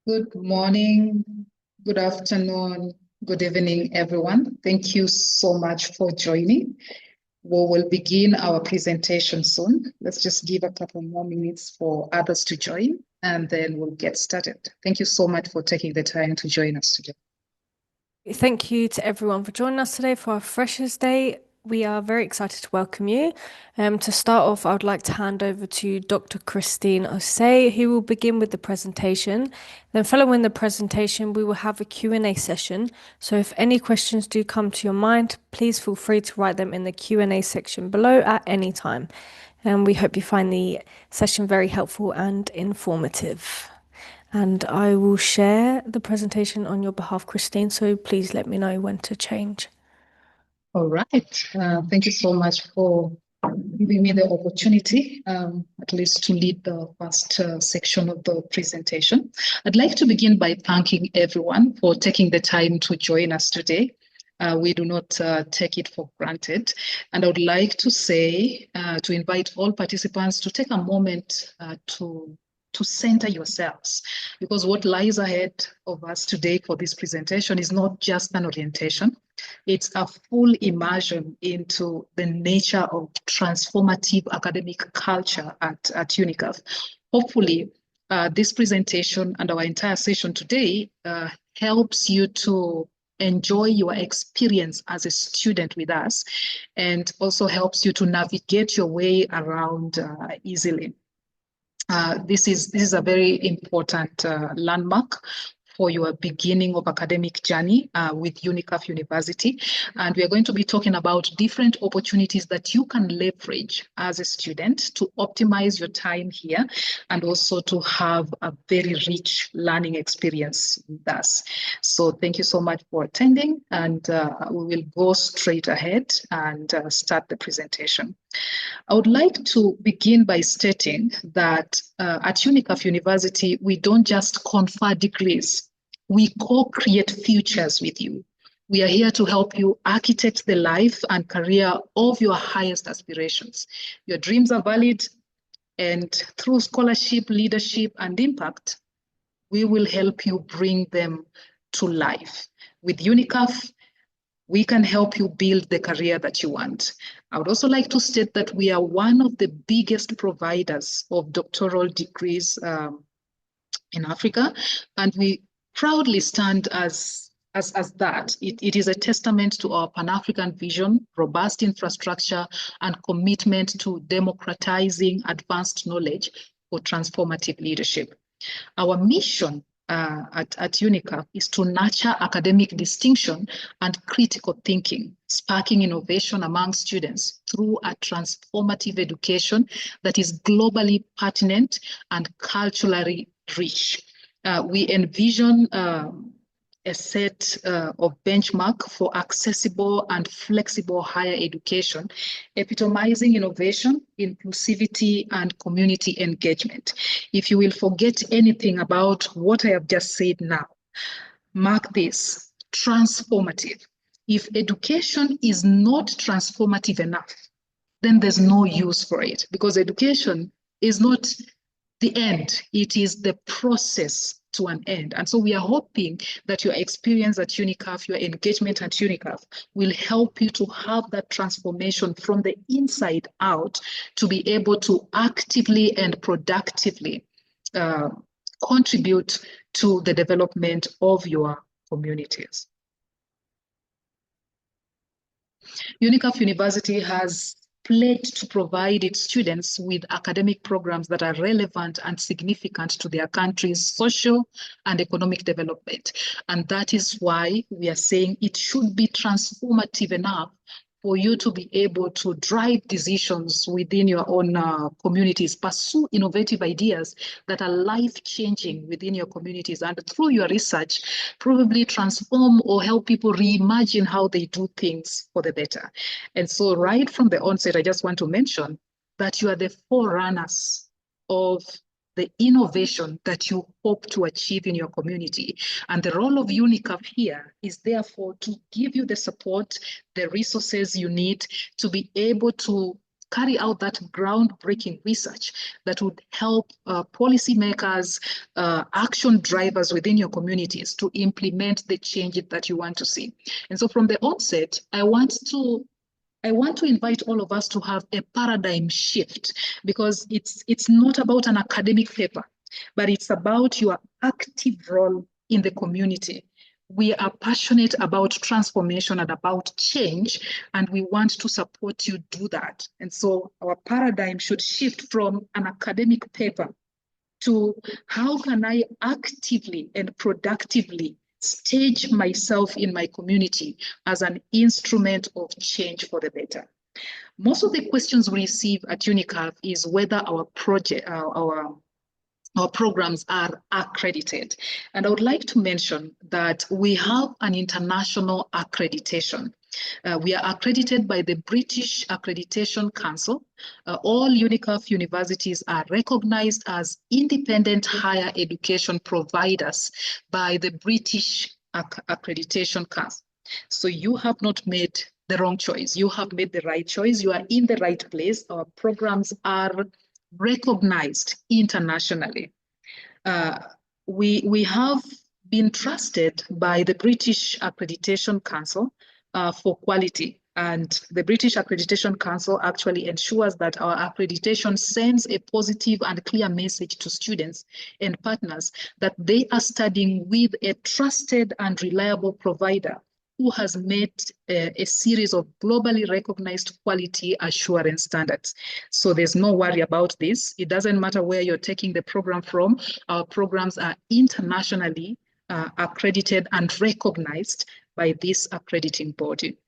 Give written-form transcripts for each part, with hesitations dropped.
Good morning, good afternoon, good evening, everyone. Thank you so much for joining. We will begin our presentation soon. Let's just give a couple more minutes for others to join, and then we'll get started. Thank you so much for taking the time to join us today. Thank you to everyone for joining us today for our Freshers' Day. We are very excited to welcome you. To start off, I would like to hand over to Dr. Christine Osei, who will begin with the presentation. Then following the presentation, we will have a Q&A session. So if any questions do come to your mind, please feel free to write them in the Q&A section below at any time. And we hope you find the session very helpful and informative. And I will share the presentation on your behalf, Christine, so please let me know when to change. All right. Thank you so much for giving me the opportunity, at least to lead the first section of the presentation. I'd like to begin by thanking everyone for taking the time to join us today. We do not take it for granted. And I would like to say, to invite all participants to take a moment to center yourselves, because what lies ahead of us today for this presentation is not just an orientation. It's a full immersion into the nature of transformative academic culture at Unicaf. Hopefully, this presentation and our entire session today helps you to enjoy your experience as a student with us, and also helps you to navigate your way around easily. This is a very important landmark for your beginning of academic journey with Unicaf University. And we are going to be talking about different opportunities that you can leverage as a student to optimize your time here and also to have a very rich learning experience with us. So thank you so much for attending, and we will go straight ahead and start the presentation. I would like to begin by stating that at Unicaf University, we don't just confer degrees, we co-create futures with you. We are here to help you architect the life and career of your highest aspirations. Your dreams are valid, and through scholarship, leadership, and impact, we will help you bring them to life. With Unicaf, we can help you build the career that you want. I would also like to state that we are one of the biggest providers of doctoral degrees in Africa, and we proudly stand as that. It is a testament to our Pan-African vision, robust infrastructure, and commitment to democratizing advanced knowledge for transformative leadership. Our mission at Unicaf is to nurture academic distinction and critical thinking, sparking innovation among students through a transformative education that is globally pertinent and culturally rich. We envision a set of benchmark for accessible and flexible higher education, epitomizing innovation, inclusivity, and community engagement. If you will forget anything about what I have just said now, mark this: transformative. If education is not transformative enough, then there's no use for it, because education is not the end, it is the process to an end. And so we are hoping that your experience at Unicaf, your engagement at Unicaf, will help you to have that transformation from the inside out, to be able to actively and productively contribute to the development of your communities. Unicaf University has pledged to provide its students with academic programs that are relevant and significant to their country's social and economic development. And that is why we are saying it should be transformative enough for you to be able to drive decisions within your own communities, pursue innovative ideas that are life-changing within your communities, and through your research, probably transform or help people reimagine how they do things for the better. And so right from the onset, I just want to mention that you are the forerunners of the innovation that you hope to achieve in your community. And the role of Unicaf here is therefore to give you the support, the resources you need to be able to carry out that groundbreaking research that would help policymakers, action drivers within your communities to implement the change that you want to see. And so from the onset, I want to invite all of us to have a paradigm shift, because it's not about an academic paper, but it's about your active role in the community. We are passionate about transformation and about change, and we want to support you do that. And so our paradigm should shift from an academic paper to how can I actively and productively stage myself in my community as an instrument of change for the better. Most of the questions we receive at Unicaf is whether our project, our programs are accredited. And I would like to mention that we have an international accreditation. We are accredited by the British Accreditation Council. All Unicaf universities are recognized as independent higher education providers by the British Accreditation Council. So you have not made the wrong choice. You have made the right choice. You are in the right place. Our programs are recognized internationally. We have been trusted by the British Accreditation Council for quality. And the British Accreditation Council actually ensures that our accreditation sends a positive and clear message to students and partners that they are studying with a trusted and reliable provider who has met a series of globally recognized quality assurance standards. So there's no worry about this. It doesn't matter where you're taking the program from. Our programs are internationally accredited and recognized by this accrediting body.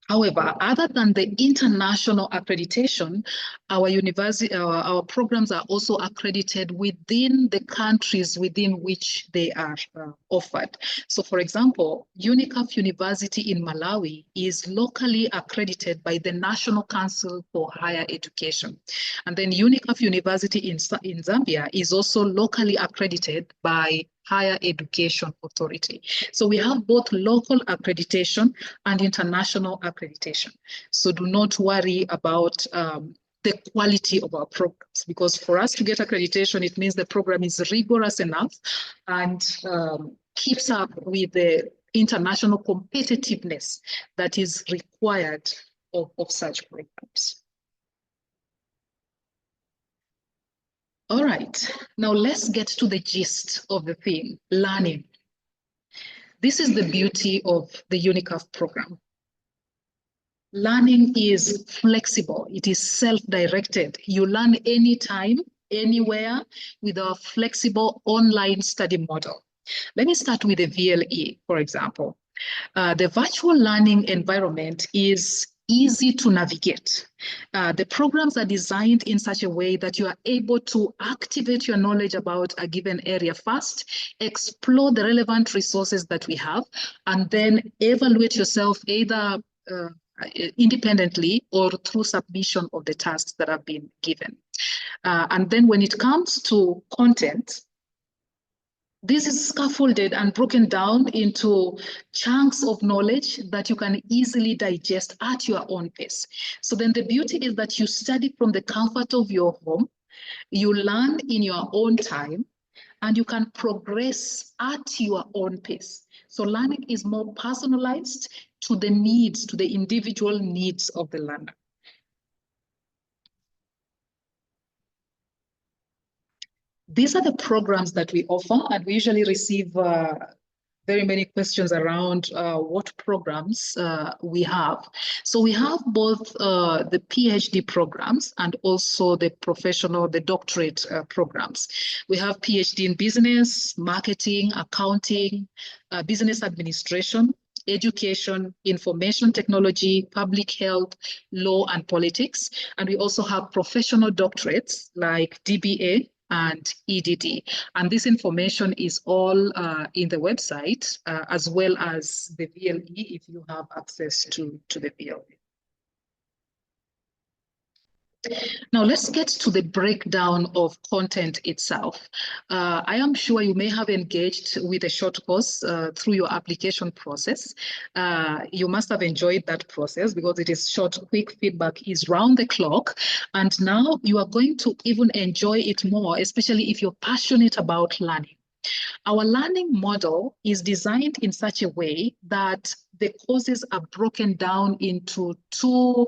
However, other than the international accreditation, our programs are also accredited within the countries within which they are offered. So for example, Unicaf University in Malawi is locally accredited by the National Council for Higher Education. And then Unicaf University in Zambia is also locally accredited by Higher Education Authority. So we have both local accreditation and international accreditation. So do not worry about the quality of our programs, because for us to get accreditation, it means the program is rigorous enough and keeps up with the international competitiveness that is required of such programs. All right, now let's get to the gist of the thing, learning. This is the beauty of the Unicaf program. Learning is flexible, it is self-directed. You learn anytime, anywhere with our flexible online study model. Let me start with the VLE, for example. The virtual learning environment is easy to navigate. The programs are designed in such a way that you are able to activate your knowledge about a given area first, explore the relevant resources that we have, and then evaluate yourself either independently or through submission of the tasks that have been given. And then when it comes to content, this is scaffolded and broken down into chunks of knowledge that you can easily digest at your own pace. So then the beauty is that you study from the comfort of your home, you learn in your own time, and you can progress at your own pace. So learning is more personalized to the needs, to the individual needs of the learner. These are the programs that we offer, and we usually receive very many questions around what programs we have. So we have both the PhD programs and also the professional, the doctorate programs. We have PhD in business, marketing, accounting, business administration, education, information technology, public health, law, and politics. And we also have professional doctorates like DBA and EDD. And this information is all in the website, as well as the VLE if you have access to the VLE. Now let's get to the breakdown of content itself. I am sure you may have engaged with a short course through your application process. You must have enjoyed that process because it is short, quick feedback is round the clock. And now you are going to even enjoy it more, especially if you're passionate about learning. Our learning model is designed in such a way that the courses are broken down into two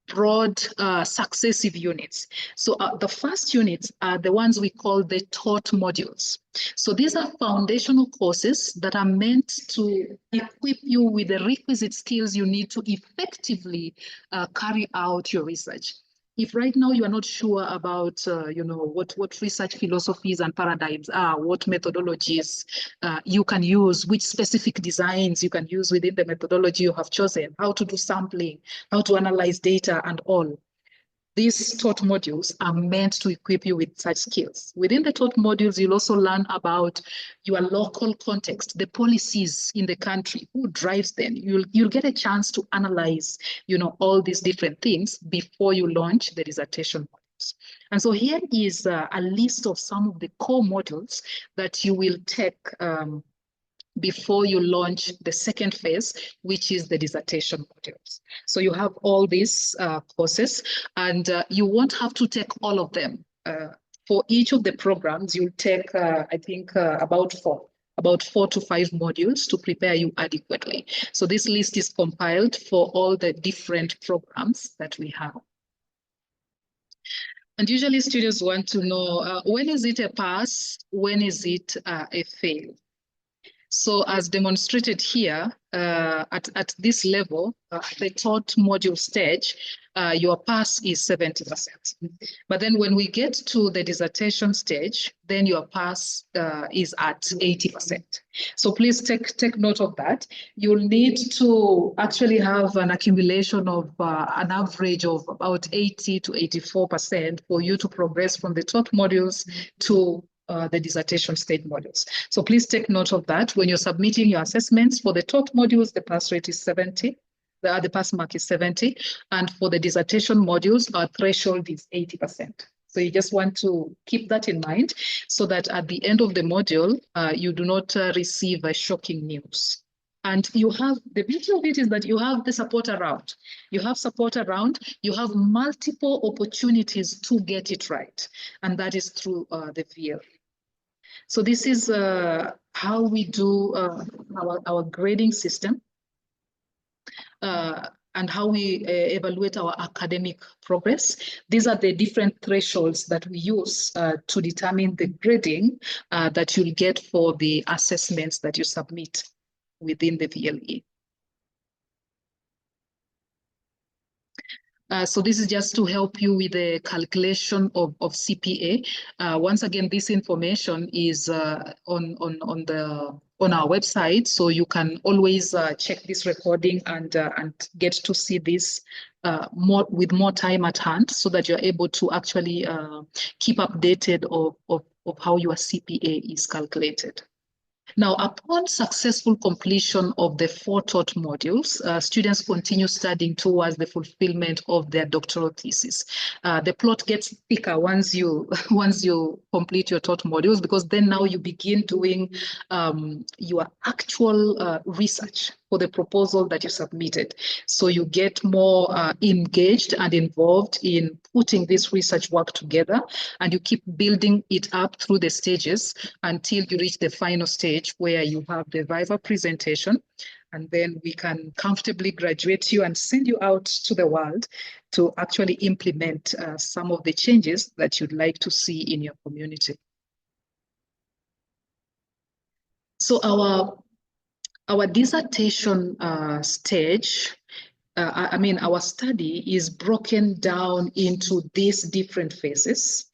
broad successive units. So the first units are the ones we call the taught modules. So these are foundational courses that are meant to equip you with the requisite skills you need to effectively carry out your research. If right now you are not sure about, what research philosophies and paradigms are, what methodologies you can use, which specific designs you can use within the methodology you have chosen, how to do sampling, how to analyze data and all. These taught modules are meant to equip you with such skills. Within the taught modules, you'll also learn about your local context, the policies in the country, who drives them. You'll get a chance to analyze, all these different things before you launch the dissertation modules. And so here is a list of some of the core modules that you will take before you launch the second phase, which is the dissertation modules. So you have all these courses, and you won't have to take all of them. For each of the programs, you'll take, I think, about 4 to 5 modules to prepare you adequately. So this list is compiled for all the different programs that we have. And usually students want to know, when is it a pass? When is it a fail? So as demonstrated here, at this level, the taught module stage, your pass is 70%. But then when we get to the dissertation stage, then your pass is at 80%. So please take note of that. You'll need to actually have an accumulation of an average of about 80 to 84% for you to progress from the taught modules to the dissertation stage modules. So please take note of that. When you're submitting your assessments for the taught modules, the pass rate is 70. The pass mark is 70. And for the dissertation modules, our threshold is 80%. So you just want to keep that in mind so that at the end of the module, you do not receive a shocking news. And you have, the beauty of it is that you have the support around. You have support around, you have multiple opportunities to get it right. And that is through the VL. So this is how we do our grading system and how we evaluate our academic progress. These are the different thresholds that we use to determine the grading that you'll get for the assessments that you submit within the VLE. So this is just to help you with the calculation of CPA. Once again, this information is on our website, so you can always check this recording and get to see this with more time at hand, so that you're able to actually keep updated of how your CPA is calculated. Now, upon successful completion of the 4 taught modules, students continue studying towards the fulfillment of their doctoral thesis. The plot gets thicker once you complete your taught modules, because then now you begin doing your actual research for the proposal that you submitted. So you get more engaged and involved in putting this research work together, and you keep building it up through the stages until you reach the final stage where you have the viva presentation, and then we can comfortably graduate you and send you out to the world to actually implement some of the changes that you'd like to see in your community. So our dissertation stage, our study is broken down into these different phases.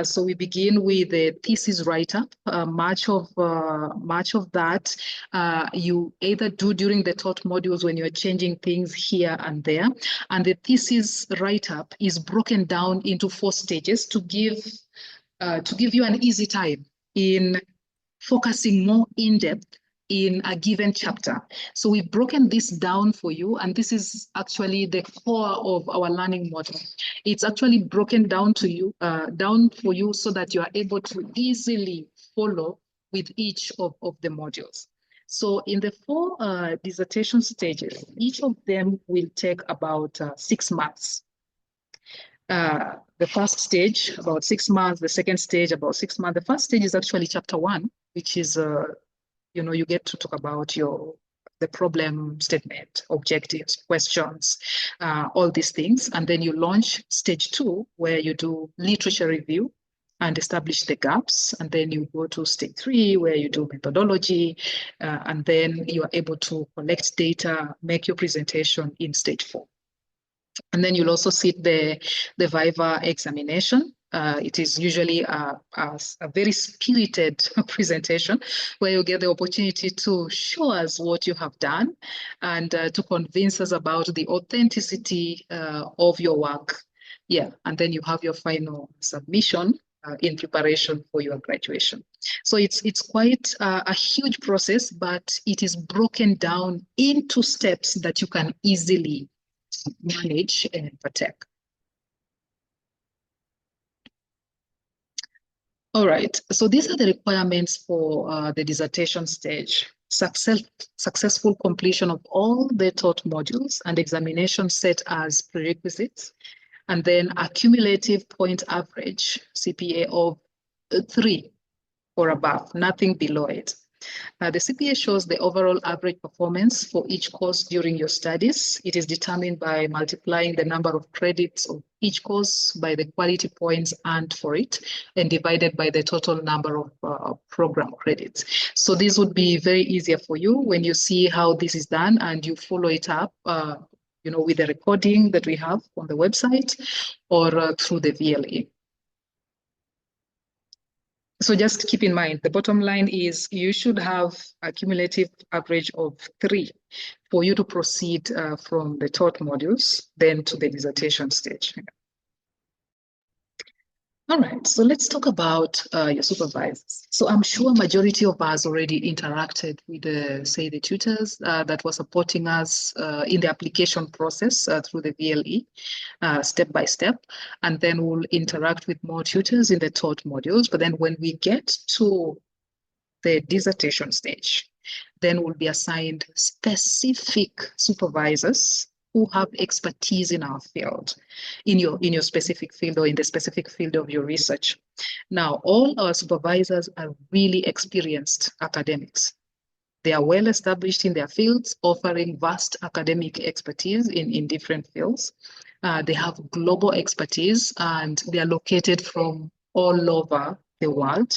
So we begin with the thesis write-up. Much of that you either do during the taught modules when you're changing things here and there. And the thesis write-up is broken down into 4 stages to give you an easy time in focusing more in depth in a given chapter. So we've broken this down for you, and this is actually the core of our learning model. It's actually broken down to you, down for you, so that you are able to easily follow with each of the modules. So in the 4 dissertation stages, each of them will take about 6 months. The first stage, about 6 months, the second stage, about 6 months. The first stage is actually chapter 1, which is, you get to talk about the problem statement, objectives, questions, all these things. And then you launch stage 2, where you do literature review and establish the gaps. And then you go to stage 3, where you do methodology. And then you are able to collect data, make your presentation in stage 4. And then you'll also sit the Viva examination. It is usually a very spirited presentation where you get the opportunity to show us what you have done and to convince us about the authenticity of your work. Yeah, and then you have your final submission in preparation for your graduation. So it's quite a huge process, but it is broken down into steps that you can easily manage and protect. All right, so these are the requirements for the dissertation stage. Successful completion of all the taught modules and examination set as prerequisites, and then a cumulative point average CPA of 3 or above, nothing below it. The CPA shows the overall average performance for each course during your studies. It is determined by multiplying the number of credits of each course by the quality points earned for it and divided by the total number of program credits. So this would be very easier for you when you see how this is done and you follow it up with the recording that we have on the website or through the VLE. So just keep in mind, the bottom line is you should have a cumulative average of 3 for you to proceed from the taught modules, then to the dissertation stage. All right, so let's talk about your supervisors. So I'm sure majority of us already interacted with, say, the tutors that were supporting us in the application process through the VLE, step by step, and then we'll interact with more tutors in the taught modules. But then when we get to the dissertation stage, then we'll be assigned specific supervisors who have expertise in our field, in your specific field or in the specific field of your research. Now, all our supervisors are really experienced academics. They are well established in their fields, offering vast academic expertise in different fields. They have global expertise and they are located from all over the world.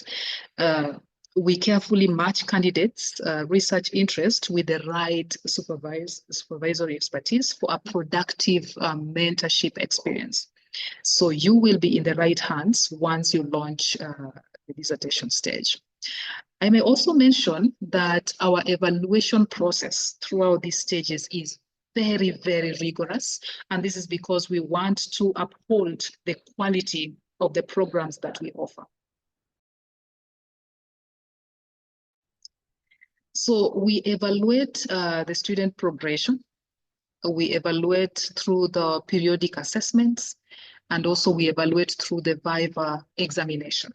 We carefully match candidates' research interest with the right supervisory expertise for a productive mentorship experience. So you will be in the right hands once you launch the dissertation stage. I may also mention that our evaluation process throughout these stages is very, very rigorous. And this is because we want to uphold the quality of the programs that we offer. So we evaluate the student progression. We evaluate through the periodic assessments, and also we evaluate through the Viva examination.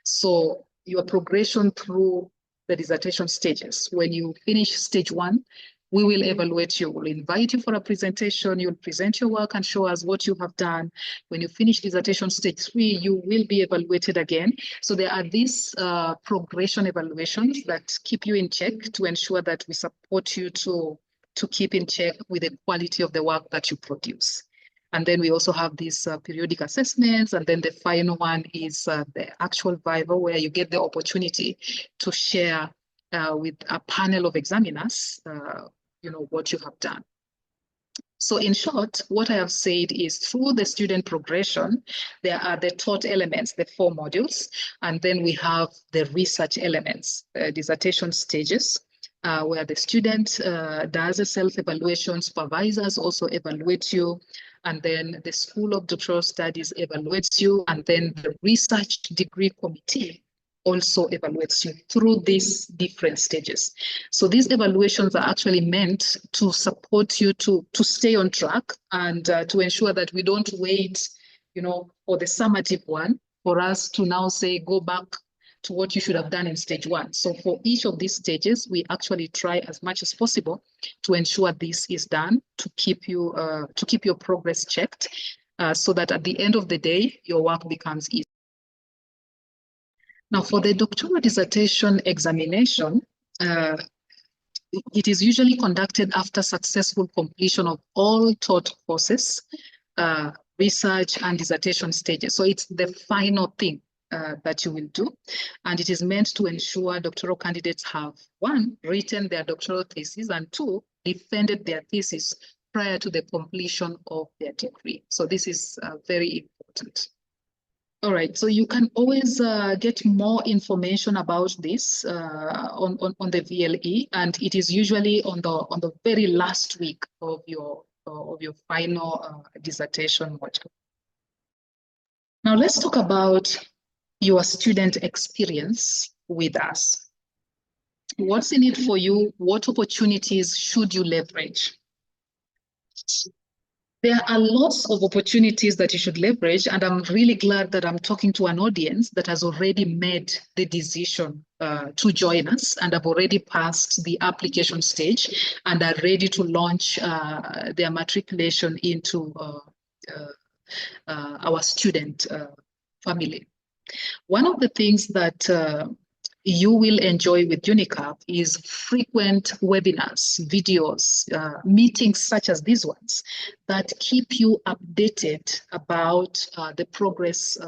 So your progression through the dissertation stages, when you finish stage 1, we will evaluate you. We'll invite you for a presentation. You'll present your work and show us what you have done. When you finish dissertation stage 3, you will be evaluated again. So there are these progression evaluations that keep you in check to ensure that we support you to keep in check with the quality of the work that you produce. And then we also have these periodic assessments. And then the final one is the actual Viva, where you get the opportunity to share with a panel of examiners what you have done. So in short, what I have said is through the student progression, there are the taught elements, the 4 modules, and then we have the research elements, dissertation stages, where the student does a self-evaluation, supervisors also evaluate you, and then the School of Doctoral Studies evaluates you, and then the research degree committee also evaluates you through these different stages. So these evaluations are actually meant to support you to stay on track and to ensure that we don't wait, for the summative one for us to now say, go back to what you should have done in stage one. So for each of these stages, we actually try as much as possible to ensure this is done, to keep your progress checked, so that at the end of the day, your work becomes easy. Now, for the doctoral dissertation examination, it is usually conducted after successful completion of all taught courses, research and dissertation stages. So it's the final thing that you will do. And it is meant to ensure doctoral candidates have, one, written their doctoral thesis, and two, defended their thesis prior to the completion of their degree. So this is very important. All right, so you can always get more information about this on the VLE, and it is usually on the very last week of your final dissertation module. Now let's talk about your student experience with us. What's in it for you? What opportunities should you leverage? There are lots of opportunities that you should leverage, and I'm really glad that I'm talking to an audience that has already made the decision to join us and have already passed the application stage and are ready to launch their matriculation into our student family. One of the things that you will enjoy with Unicaf is frequent webinars, videos, meetings such as these ones that keep you updated about the progress,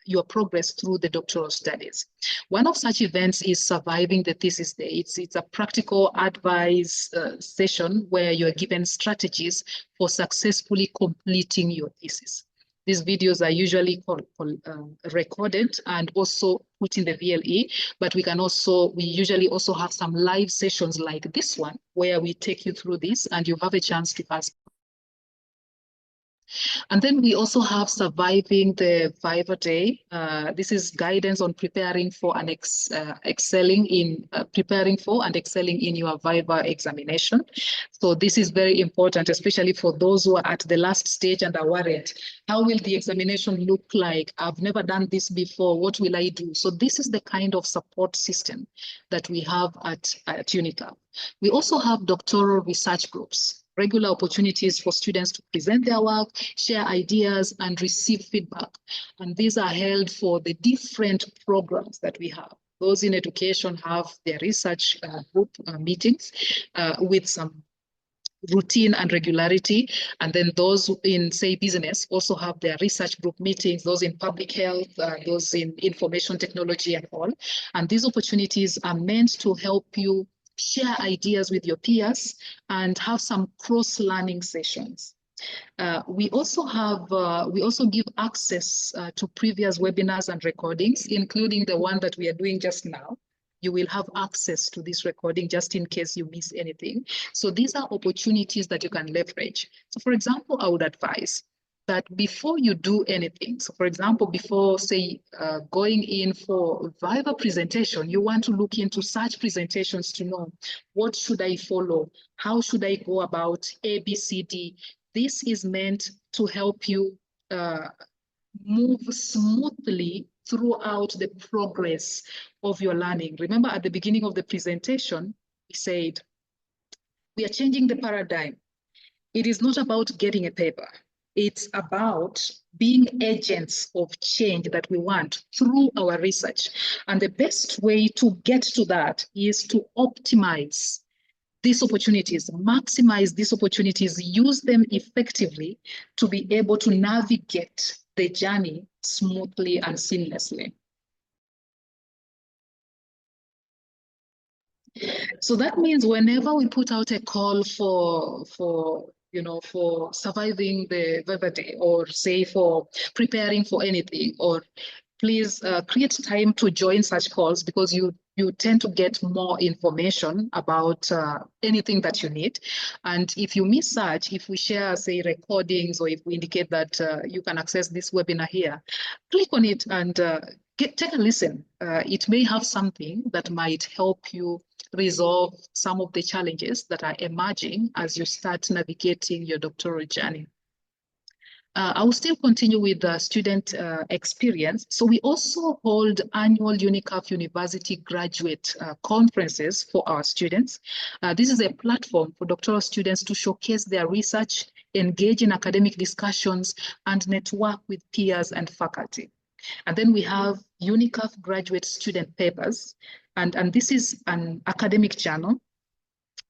your progress through the doctoral studies. One of such events is Surviving the Thesis Day. It's a practical advice session where you're given strategies for successfully completing your thesis. These videos are usually recorded and also put in the VLE, but we usually also have some live sessions like this one, where we take you through this and you have a chance to ask. And then we also have Surviving the Viva Day. This is guidance on preparing for and excelling in your Viva examination. So this is very important, especially for those who are at the last stage and are worried. How will the examination look like? I've never done this before. What will I do? So this is the kind of support system that we have at Unicaf. We also have doctoral research groups, regular opportunities for students to present their work, share ideas, and receive feedback. And these are held for the different programs that we have. Those in education have their research group meetings with some routine and regularity. And then those in, say, business also have their research group meetings, those in public health, those in information technology and all. And these opportunities are meant to help you share ideas with your peers and have some cross-learning sessions. We also give access to previous webinars and recordings, including the one that we are doing just now. You will have access to this recording just in case you miss anything. So these are opportunities that you can leverage. So for example, I would advise that before you do anything, so for example, before, say, going in for Viva presentation, you want to look into such presentations to know, what should I follow? How should I go about A, B, C, D? This is meant to help you move smoothly throughout the progress of your learning. Remember, at the beginning of the presentation, we said, we are changing the paradigm. It is not about getting a paper. It's about being agents of change that we want through our research. And the best way to get to that is to optimize these opportunities, maximize these opportunities, use them effectively to be able to navigate the journey smoothly and seamlessly. So that means whenever we put out a call for surviving the Viva Day, or say for preparing for anything, or please create time to join such calls, because you tend to get more information about anything that you need. And if you miss such, if we share, say, recordings, or if we indicate that you can access this webinar here, click on it and take a listen. It may have something that might help you resolve some of the challenges that are emerging as you start navigating your doctoral journey. I will still continue with the student experience. So we also hold annual Unicaf University graduate conferences for our students. This is a platform for doctoral students to showcase their research, engage in academic discussions, and network with peers and faculty. And then we have Unicaf graduate student papers. And this is an academic journal,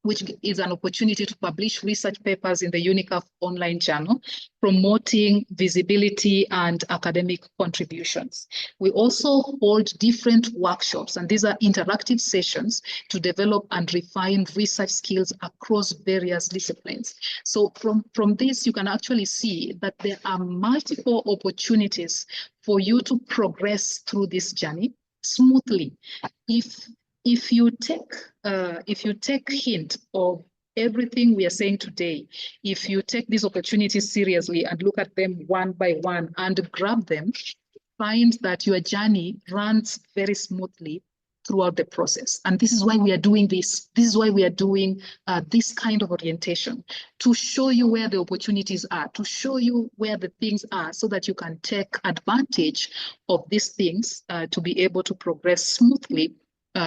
which is an opportunity to publish research papers in the Unicaf online channel, promoting visibility and academic contributions. We also hold different workshops, and these are interactive sessions to develop and refine research skills across various disciplines. So from this, you can actually see that there are multiple opportunities for you to progress through this journey smoothly. If you take hint of everything we are saying today, if you take these opportunities seriously and look at them one by one and grab them, find that your journey runs very smoothly throughout the process. And this is why we are doing this. This is why we are doing this kind of orientation, to show you where the opportunities are, to show you where the things are, so that you can take advantage of these things to be able to progress smoothly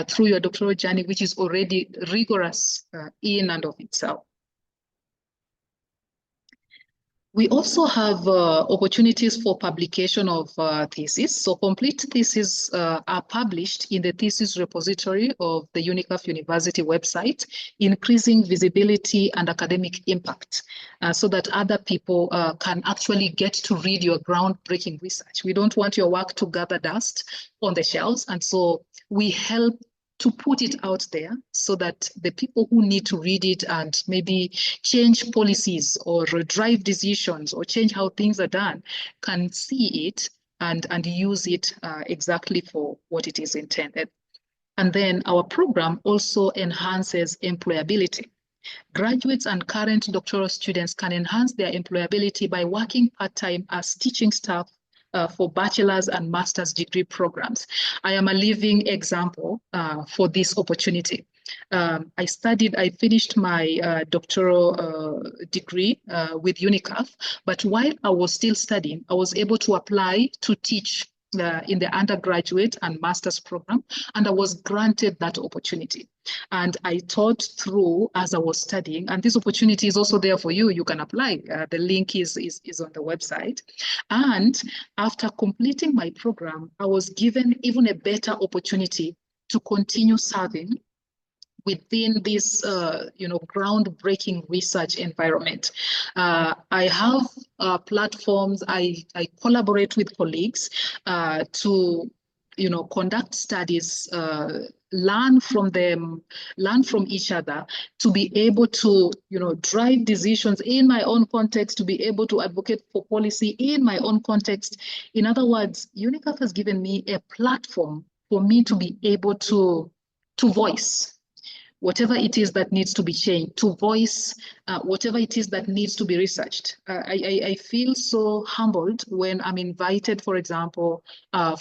through your doctoral journey, which is already rigorous in and of itself. We also have opportunities for publication of theses. So complete theses are published in the thesis repository of the Unicaf University website, increasing visibility and academic impact so that other people can actually get to read your groundbreaking research. We don't want your work to gather dust on the shelves. And so we help to put it out there so that the people who need to read it and maybe change policies or drive decisions or change how things are done can see it and use it exactly for what it is intended. And then our program also enhances employability. Graduates and current doctoral students can enhance their employability by working part-time as teaching staff for bachelor's and master's degree programs. I am a living example for this opportunity. I finished my doctoral degree with Unicaf, but while I was still studying, I was able to apply to teach in the undergraduate and master's program, and I was granted that opportunity. And I taught through as I was studying, and this opportunity is also there for you. You can apply. The link is on the website. And after completing my program, I was given even a better opportunity to continue serving within this groundbreaking research environment. I have platforms, I collaborate with colleagues to conduct studies, learn from them, learn from each other, to be able to drive decisions in my own context, to be able to advocate for policy in my own context. In other words, Unicaf has given me a platform for me to be able to voice whatever it is that needs to be changed, to voice whatever it is that needs to be researched. I feel so humbled when I'm invited, for example,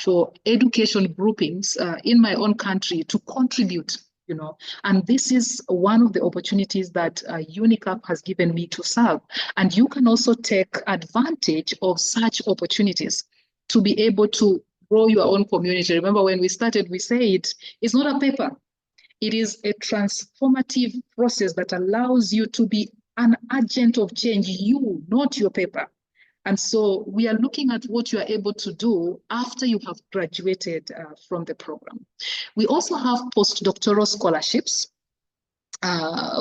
for education groupings in my own country to contribute, and this is one of the opportunities that Unicaf has given me to serve. And you can also take advantage of such opportunities to be able to grow your own community. Remember when we started, we said it's not a paper. It is a transformative process that allows you to be an agent of change, you, not your paper. And so we are looking at what you are able to do after you have graduated from the program. We also have postdoctoral scholarships.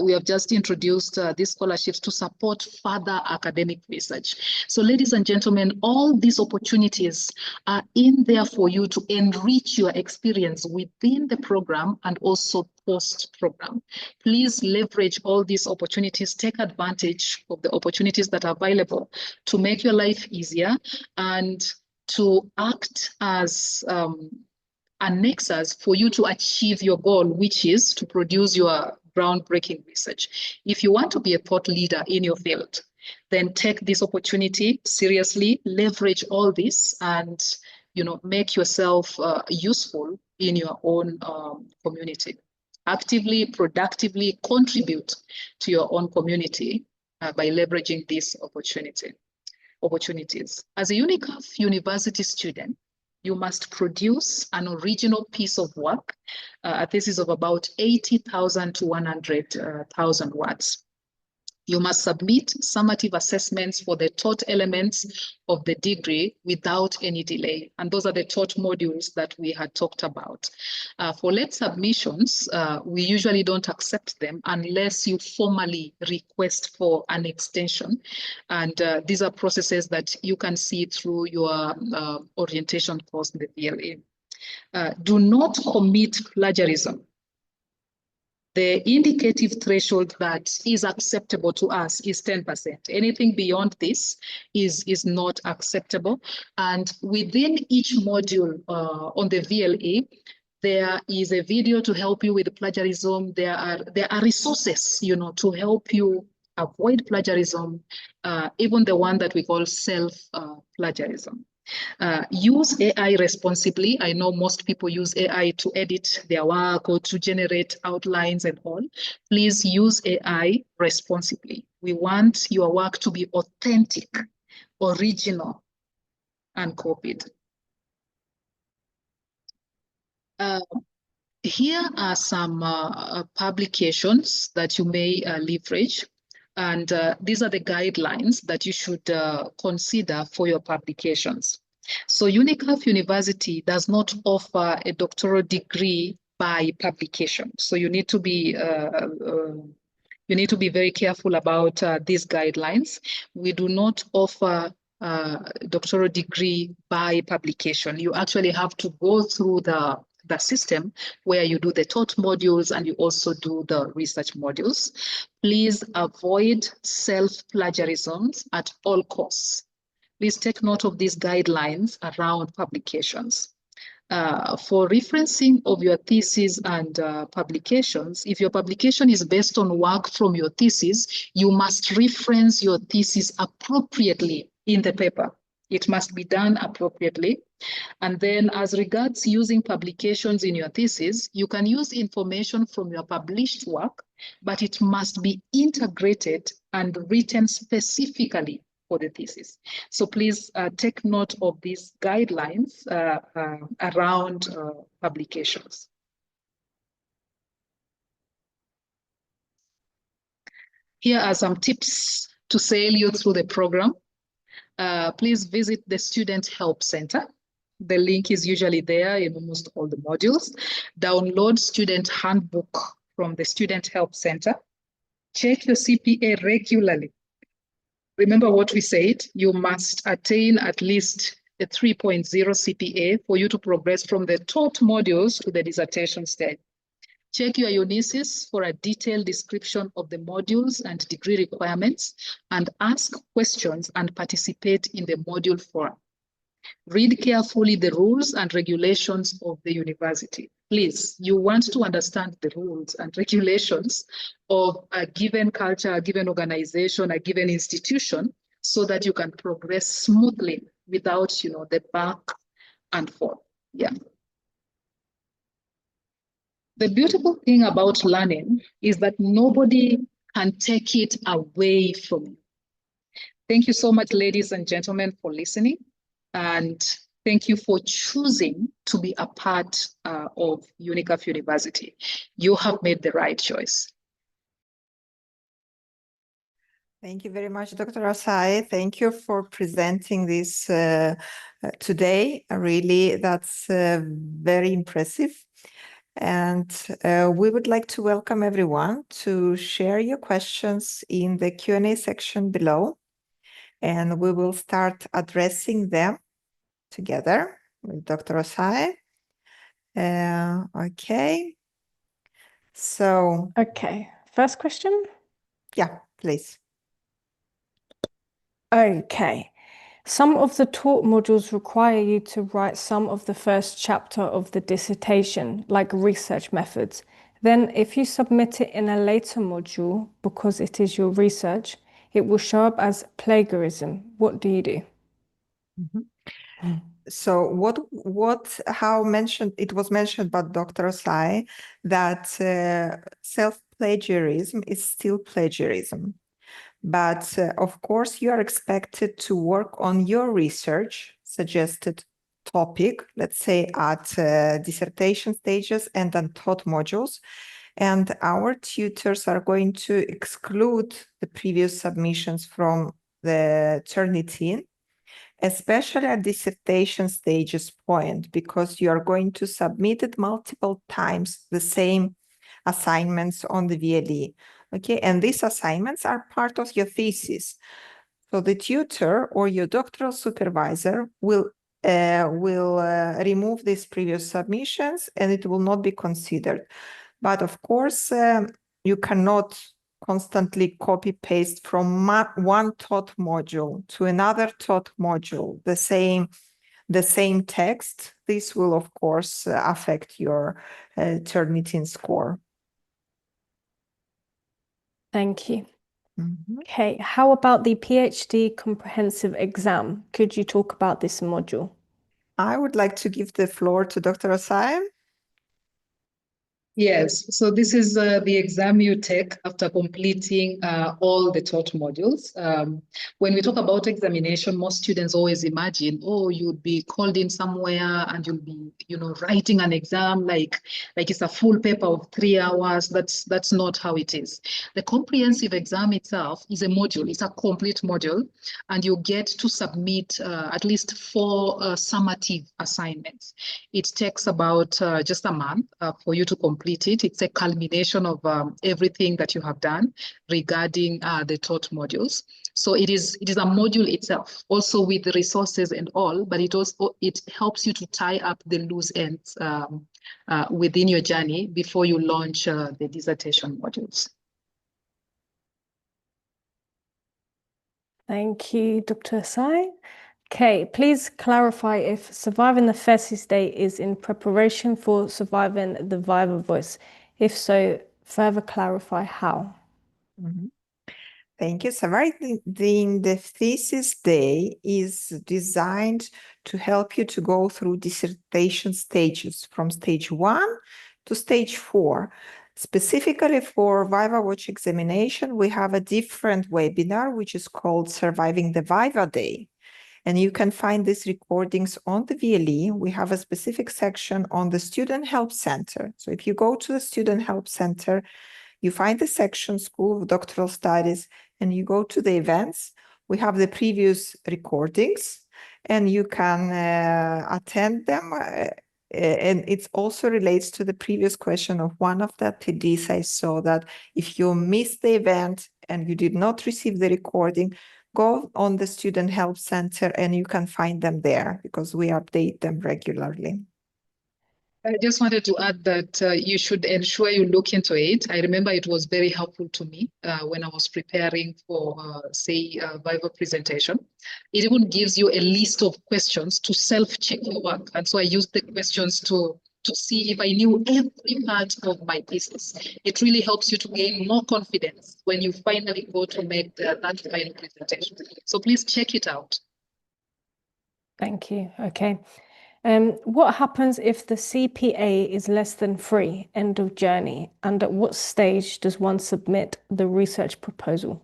We have just introduced these scholarships to support further academic research. So ladies and gentlemen, all these opportunities are in there for you to enrich your experience within the program and also post-program. Please leverage all these opportunities, take advantage of the opportunities that are available to make your life easier and to act as a nexus for you to achieve your goal, which is to produce your groundbreaking research. If you want to be a thought leader in your field, then take this opportunity seriously, leverage all this, and make yourself useful in your own community. Actively, productively contribute to your own community by leveraging these opportunities. As a Unicaf university student, you must produce an original piece of work, a thesis of about 80,000 to 100,000 words. You must submit summative assessments for the taught elements of the degree without any delay. And those are the taught modules that we had talked about. For late submissions, we usually don't accept them unless you formally request for an extension. And these are processes that you can see through your orientation course in the VLA. Do not commit plagiarism. The indicative threshold that is acceptable to us is 10%. Anything beyond this is not acceptable. And within each module on the VLA, there is a video to help you with plagiarism. There are resources, to help you avoid plagiarism, even the one that we call self-plagiarism. Use AI responsibly. I know most people use AI to edit their work or to generate outlines and all. Please use AI responsibly. We want your work to be authentic, original, and copied. Here are some publications that you may leverage. And these are the guidelines that you should consider for your publications. So Unicaf University does not offer a doctoral degree by publication. So you need to be very careful about these guidelines. We do not offer doctoral degree by publication. You actually have to go through the system where you do the taught modules and you also do the research modules. Please avoid self-plagiarisms at all costs. Please take note of these guidelines around publications. For referencing of your thesis and publications, if your publication is based on work from your thesis, you must reference your thesis appropriately in the paper. It must be done appropriately. And then as regards using publications in your thesis, you can use information from your published work, but it must be integrated and written specifically for the thesis. So please take note of these guidelines around publications. Here are some tips to sail you through the program. Please visit the Student Help Center. The link is usually there in almost all the modules. Download Student Handbook from the Student Help Center. Check your CPA regularly. Remember what we said, you must attain at least a 3.0 CPA for you to progress from the taught modules to the dissertation stage. Check your Unisys for a detailed description of the modules and degree requirements, and ask questions and participate in the module forum. Read carefully the rules and regulations of the university. Please, you want to understand the rules and regulations of a given culture, a given organization, a given institution, so that you can progress smoothly without, the back and forth. Yeah. The beautiful thing about learning is that nobody can take it away from you. Thank you so much, ladies and gentlemen, for listening. And thank you for choosing to be a part of Unicaf University. You have made the right choice. Thank you very much, Dr. Asai. Thank you for presenting this today. Really, that's very impressive. And we would like to welcome everyone to share your questions in the Q&A section below. And we will start addressing them together with Dr. Asai. Okay. So. Okay, first question. Yeah, please. Okay. Some of the taught modules require you to write some of the first chapter of the dissertation, like research methods. Then if you submit it in a later module, because it is your research, it will show up as plagiarism. What do you do? So it was mentioned by Dr. Osai that self-plagiarism is still plagiarism. But of course, you are expected to work on your research suggested topic, let's say at dissertation stages and on taught modules. And our tutors are going to exclude the previous submissions from the Turnitin, especially at dissertation stages point, because you are going to submit it multiple times the same assignments on the VLE. Okay, and these assignments are part of your thesis. So the tutor or your doctoral supervisor will remove these previous submissions and it will not be considered. But of course, you cannot constantly copy paste from one taught module to another taught module, the same text. This will, of course, affect your Turnitin score. Thank you. Mm-hmm. Okay, how about the PhD comprehensive exam? Could you talk about this module? I would like to give the floor to Dr. Osai. Yes, so this is the exam you take after completing all the taught modules. When we talk about examination, most students always imagine, oh, you'd be called in somewhere and you'll be, writing an exam like it's a full paper of 3 hours. That's not how it is. The comprehensive exam itself is a module. It's a complete module, and you get to submit at least 4 summative assignments. It takes about just a month for you to complete it. It's a culmination of everything that you have done regarding the taught modules. So it is a module itself, also with the resources and all, but it helps you to tie up the loose ends within your journey before you launch the dissertation modules. Thank you, Dr. Osai. Okay, please clarify if surviving the thesis day is in preparation for surviving the Viva Voice. If so, further clarify how. Mm-hmm. Thank you. Surviving the thesis day is designed to help you to go through dissertation stages from stage 1 to stage 4. Specifically for Viva Watch examination, we have a different webinar, which is called Surviving the Viva Day. And you can find these recordings on the VLE. We have a specific section on the Student Help Center. So if you go to the Student Help Center, you find the section School of Doctoral Studies, and you go to the events. We have the previous recordings, and you can attend them. And it also relates to the previous question of one of the attendees. I saw that if you missed the event and you did not receive the recording, go on the Student Help Center and you can find them there because we update them regularly. I just wanted to add that you should ensure you look into it. I remember it was very helpful to me when I was preparing for, say, Viva presentation. It even gives you a list of questions to self-check your work. And so I used the questions to see if I knew every part of my thesis. It really helps you to gain more confidence when you finally go to make that final presentation. So please check it out. Thank you. Okay. What happens if the CPA is less than 3, end of journey? And at what stage does one submit the research proposal?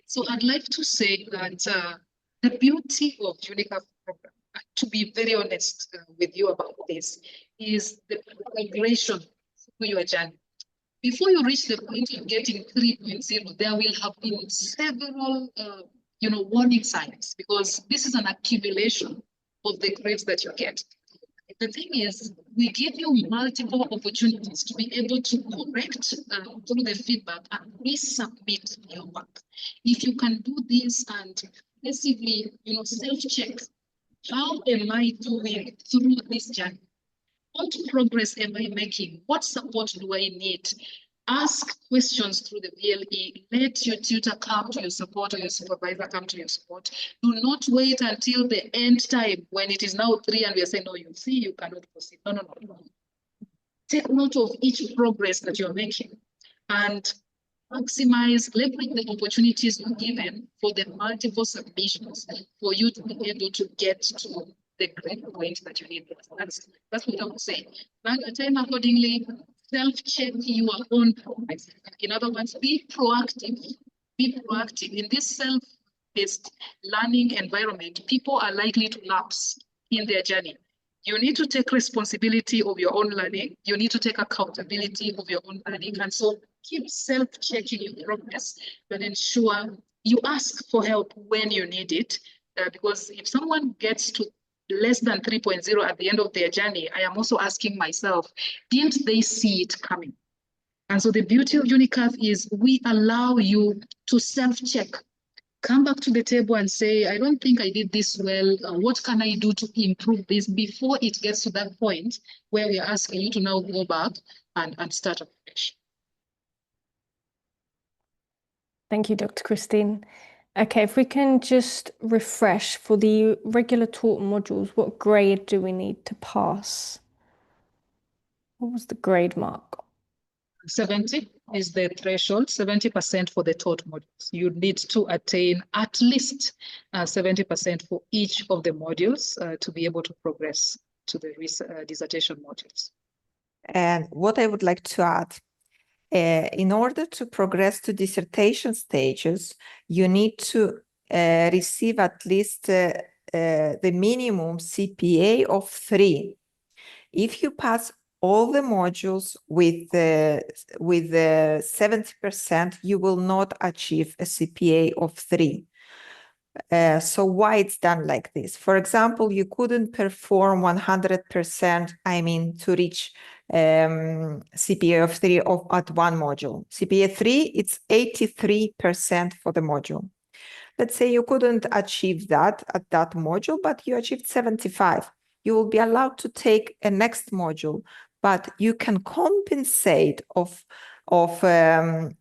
So I'd like to say that the beauty of Unicaf program, to be very honest with you about this, is the progression through your journey. Before you reach the point of getting 3.0, there will have been several warning signs, because this is an accumulation of the grades that you get. The thing is, we give you multiple opportunities to be able to correct through the feedback and resubmit your work. If you can do this and basically, self-check, how am I doing through this journey? What progress am I making? What support do I need? Ask questions through the VLE. Let your tutor come to your support or your supervisor come to your support. Do not wait until the end time when it is now 3 and we are saying, no, you see, you cannot proceed. No. Take note of each progress that you're making and maximize, leverage the opportunities you're given for the multiple submissions for you to be able to get to the grade point that you need. That's what I would say. Rank attain accordingly, self-check your own progress. In other words, be proactive. Be proactive. In this self-paced learning environment, people are likely to lapse in their journey. You need to take responsibility of your own learning. You need to take accountability of your own learning. And so keep self-checking your progress and ensure you ask for help when you need it. Because if someone gets to less than 3.0 at the end of their journey, I am also asking myself, didn't they see it coming? And so the beauty of Unicaf is we allow you to self-check. Come back to the table and say, I don't think I did this well. What can I do to improve this before it gets to that point where we are asking you to now go back and start afresh? Thank you, Dr. Christine. Okay, if we can just refresh for the regular taught modules, what grade do we need to pass? What was the grade mark? 70 is the threshold, 70% for the taught modules. You need to attain at least 70% for each of the modules to be able to progress to the dissertation modules. And what I would like to add, in order to progress to dissertation stages, you need to receive at least the minimum CPA of 3. If you pass all the modules with 70%, you will not achieve a CPA of 3. So why it's done like this? For example, you couldn't perform 100%, to reach CPA of 3 at one module. CPA 3, it's 83% for the module. Let's say you couldn't achieve that at that module, but you achieved 75. You will be allowed to take a next module, but you can compensate of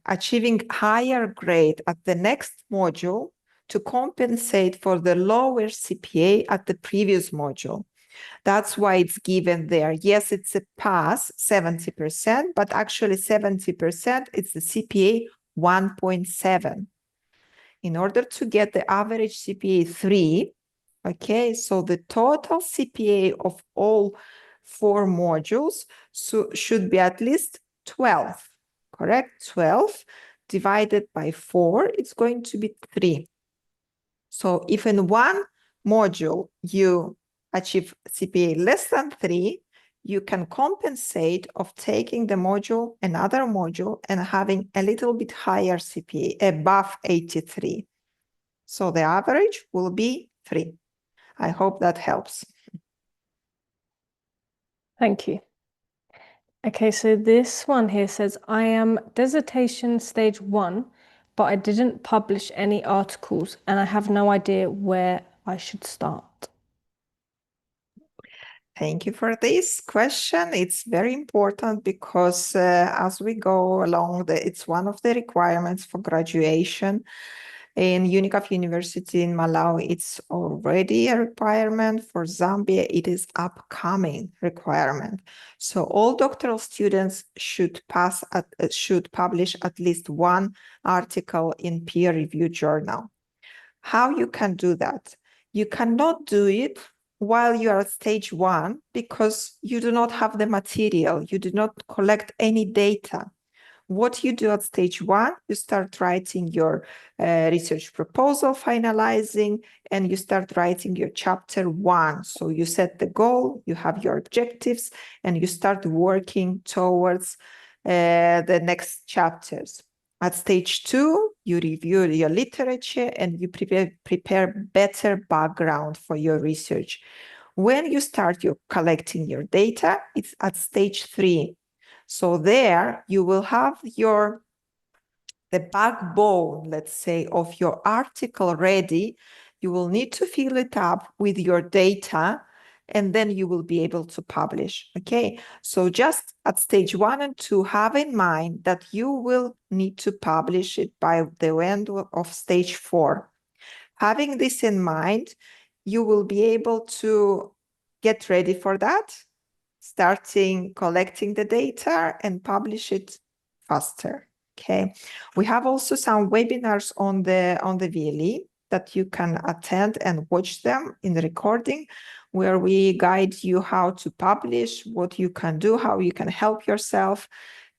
achieving higher grade at the next module to compensate for the lower CPA at the previous module. That's why it's given there. Yes, it's a pass, 70%, but actually 70%, it's the CPA 1.7. In order to get the average CPA 3, okay, so the total CPA of all 4 modules should be at least 12, correct? 12 divided by 4, it's going to be 3. So if in one module you achieve CPA less than 3, you can compensate of taking the module, another module, and having a little bit higher CPA, above 83. So the average will be 3. I hope that helps. Thank you. Okay, so this one here says, I am dissertation stage 1, but I didn't publish any articles and I have no idea where I should start. Thank you for this question. It's very important because as we go along, it's one of the requirements for graduation. In Unicaf University in Malawi, it's already a requirement. For Zambia, it is upcoming requirement. So all doctoral students should publish at least one article in peer-reviewed journal. How you can do that? You cannot do it while you are at stage 1 because you do not have the material. You do not collect any data. What you do at stage 1, you start writing your research proposal, finalizing, and you start writing your chapter 1. So you set the goal, you have your objectives, and you start working towards the next chapters. At stage 2, you review your literature and you prepare better background for your research. When you start collecting your data, it's at stage 3. So there you will have the backbone, let's say, of your article ready. You will need to fill it up with your data, and then you will be able to publish. Okay, so just at stage 1 and 2, have in mind that you will need to publish it by the end of stage 4. Having this in mind, you will be able to get ready for that, starting collecting the data and publish it faster. Okay, we have also some webinars on the VLE. that you can attend and watch them in the recording, where we guide you how to publish, what you can do, how you can help yourself,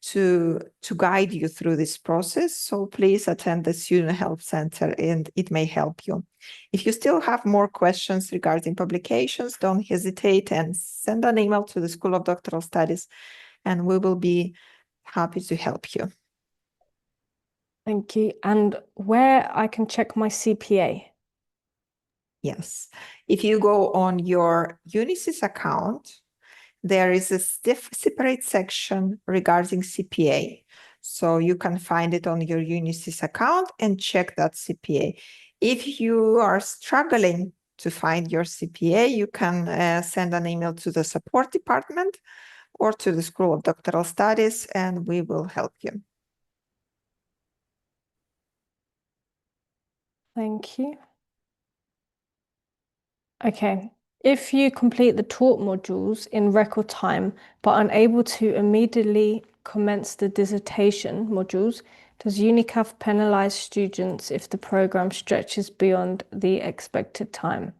to guide you through this process. So please attend the Student Help Center and it may help you. If you still have more questions regarding publications, don't hesitate and send an email to the School of Doctoral Studies and we will be happy to help you. Thank you. And where I can check my CPA? Yes. If you go on your Unisys account, there is a separate section regarding CPA. So you can find it on your Unisys account and check that CPA. If you are struggling to find your CPA, you can send an email to the support department or to the School of Doctoral Studies and we will help you. Thank you. Okay. If you complete the taught modules in record time, but unable to immediately commence the dissertation modules, does Unicaf penalize students if the program stretches beyond the expected time?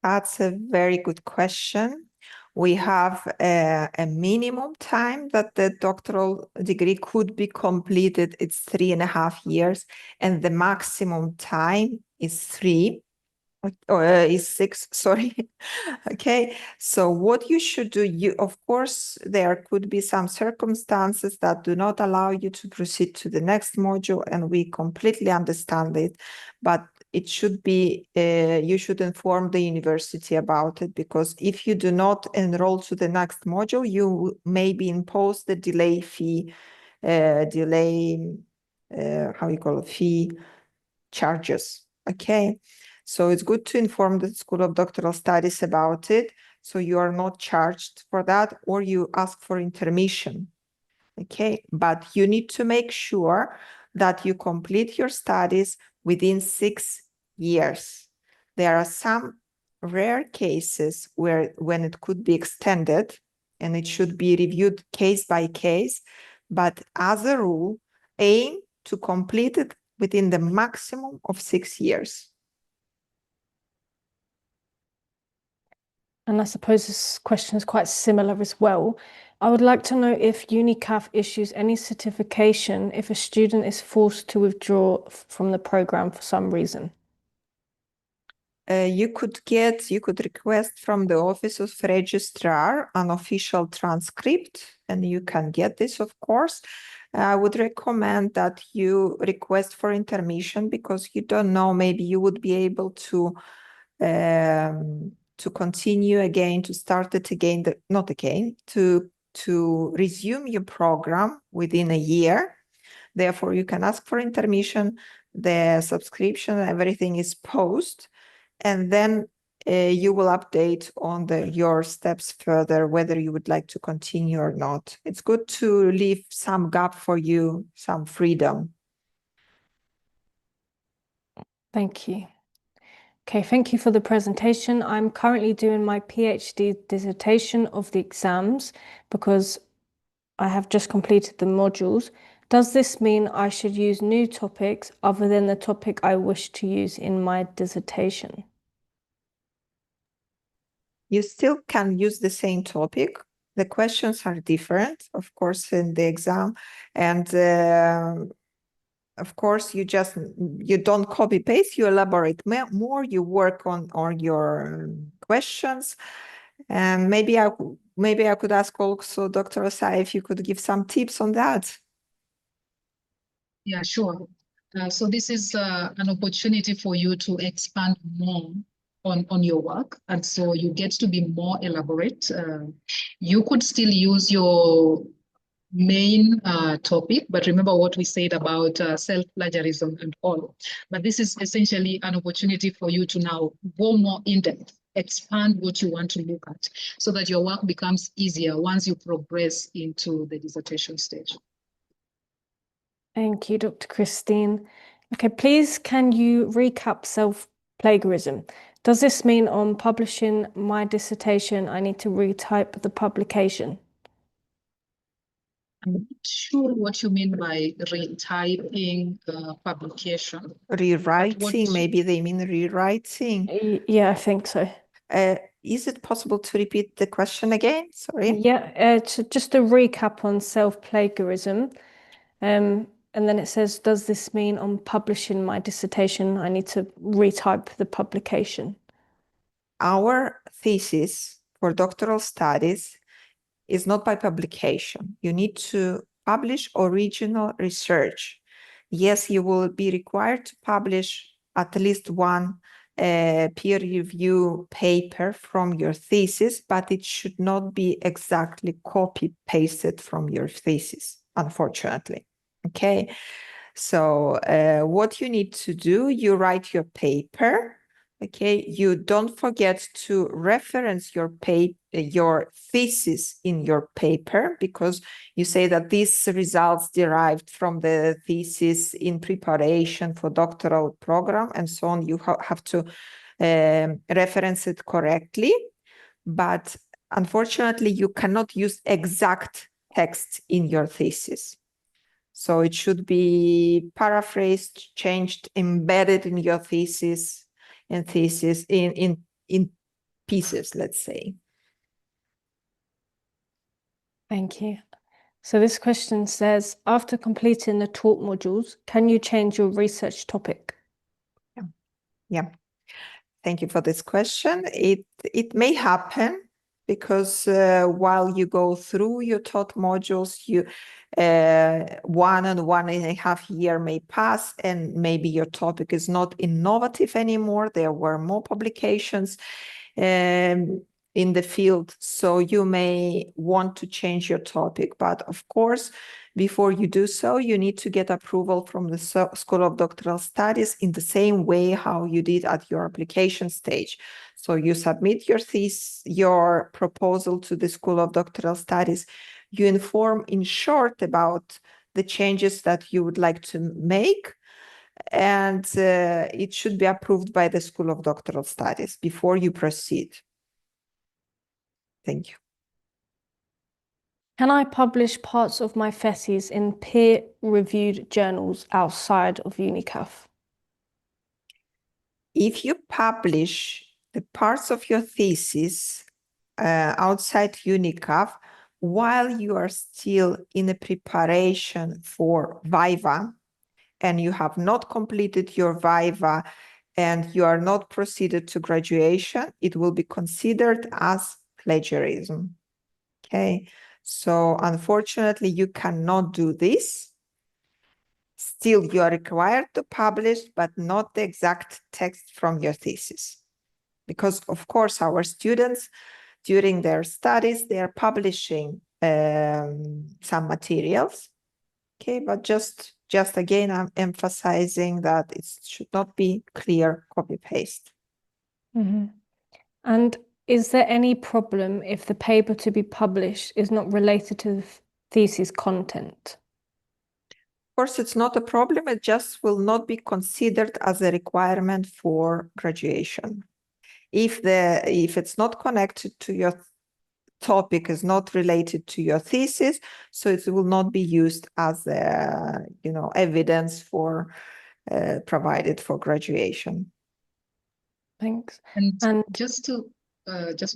That's a very good question. We have a minimum time that the doctoral degree could be completed. It's 3.5 years, and the maximum time is 3. Is 6, sorry. Okay, so what you should do, of course, there could be some circumstances that do not allow you to proceed to the next module, and we completely understand it, but it should be, you should inform the university about it, because if you do not enroll to the next module, you may be imposed the delay fee, how you call it, fee charges, okay? So it's good to inform the School of Doctoral Studies about it, so you are not charged for that, or you ask for intermission, okay? But you need to make sure that you complete your studies within 6 years. There are some rare cases when it could be extended, and it should be reviewed case by case, but as a rule, aim to complete it within the maximum of 6 years. And I suppose this question is quite similar as well. I would like to know if Unicaf issues any certification if a student is forced to withdraw from the program for some reason. You could request from the Office of Registrar an official transcript, and you can get this, of course. I would recommend that you request for intermission, because you don't know, maybe you would be able to continue again, to start it again, not again, to resume your program within a year. Therefore, you can ask for intermission, the subscription, everything is paused, and then you will update on your steps further, whether you would like to continue or not. It's good to leave some gap for you, some freedom. Thank you. Okay, thank you for the presentation. I'm currently doing my PhD dissertation of the exams because I have just completed the modules. Does this mean I should use new topics other than the topic I wish to use in my dissertation? You still can use the same topic. The questions are different, of course, in the exam, and of course, you don't copy paste, you elaborate more, you work on your questions. And maybe I could ask also Dr. Osai if you could give some tips on that. Yeah, sure. So this is an opportunity for you to expand more on your work. And so you get to be more elaborate. You could still use your main topic, but remember what we said about self-plagiarism and all. But this is essentially an opportunity for you to now go more in depth, expand what you want to look at, so that your work becomes easier once you progress into the dissertation stage. Thank you, Dr. Christine. Okay, please can you recap self-plagiarism? Does this mean on publishing my dissertation, I need to retype the publication? I'm not sure what you mean by retyping publication. Rewriting, maybe they mean rewriting. Yeah, I think so. Is it possible to repeat the question again? Sorry. Yeah, just a recap on self-plagiarism. And then it says, does this mean on publishing my dissertation, I need to retype the publication? Our thesis for doctoral studies is not by publication. You need to publish original research. Yes, you will be required to publish at least one peer review paper from your thesis, but it should not be exactly copy pasted from your thesis, unfortunately. Okay, so what you need to do, you write your paper. Okay, you don't forget to reference your thesis in your paper, because you say that these results derived from the thesis in preparation for doctoral program and so on. You have to reference it correctly, but unfortunately you cannot use exact text in your thesis. So it should be paraphrased, changed, embedded in your thesis, and thesis in pieces, let's say. Thank you. So this question says, after completing the taught modules, can you change your research topic? Yeah. Thank you for this question. It may happen because while you go through your taught modules, you 1.5 years may pass, and maybe your topic is not innovative anymore. There were more publications in the field, so you may want to change your topic. But of course, before you do so, you need to get approval from the School of Doctoral Studies in the same way how you did at your application stage. So you submit your thesis, your proposal to the School of Doctoral Studies. You inform in short about the changes that you would like to make, and it should be approved by the School of Doctoral Studies before you proceed. Thank you. Can I publish parts of my thesis in peer-reviewed journals outside of Unicaf? If you publish the parts of your thesis outside Unicaf, while you are still in a preparation for Viva, and you have not completed your Viva, and you are not proceeded to graduation, it will be considered as plagiarism. Okay, so unfortunately, you cannot do this. Still, you are required to publish, but not the exact text from your thesis. Because, of course, our students, during their studies, they are publishing some materials. Okay, but just again, I'm emphasizing that it should not be clear copy-paste. Mm-hmm. And is there any problem if the paper to be published is not related to the thesis content? Of course, it's not a problem. It just will not be considered as a requirement for graduation. If it's not connected to your topic, is not related to your thesis, so it will not be used as evidence for provided for graduation. Thanks. And just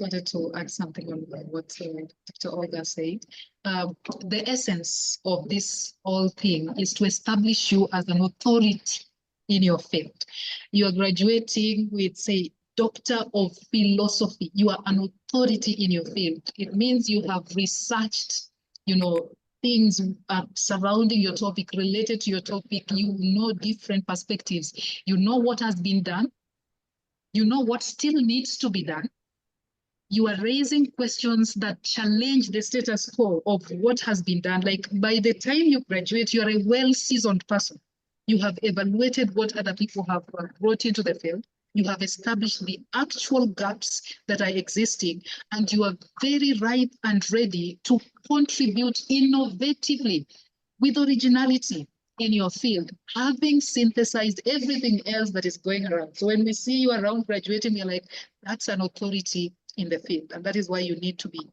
wanted to add something on what Dr. Olga said. The essence of this whole thing is to establish you as an authority in your field. You are graduating with, say, Doctor of Philosophy. You are an authority in your field. It means you have researched, things surrounding your topic, related to your topic. You know different perspectives. You know what has been done. You know what still needs to be done. You are raising questions that challenge the status quo of what has been done. Like, by the time you graduate, you are a well-seasoned person. You have evaluated what other people have brought into the field. You have established the actual gaps that are existing, and you are very ripe and ready to contribute innovatively with originality in your field, having synthesized everything else that is going around. So when we see you around graduating, we're like, that's an authority in the field. And that is why you need to be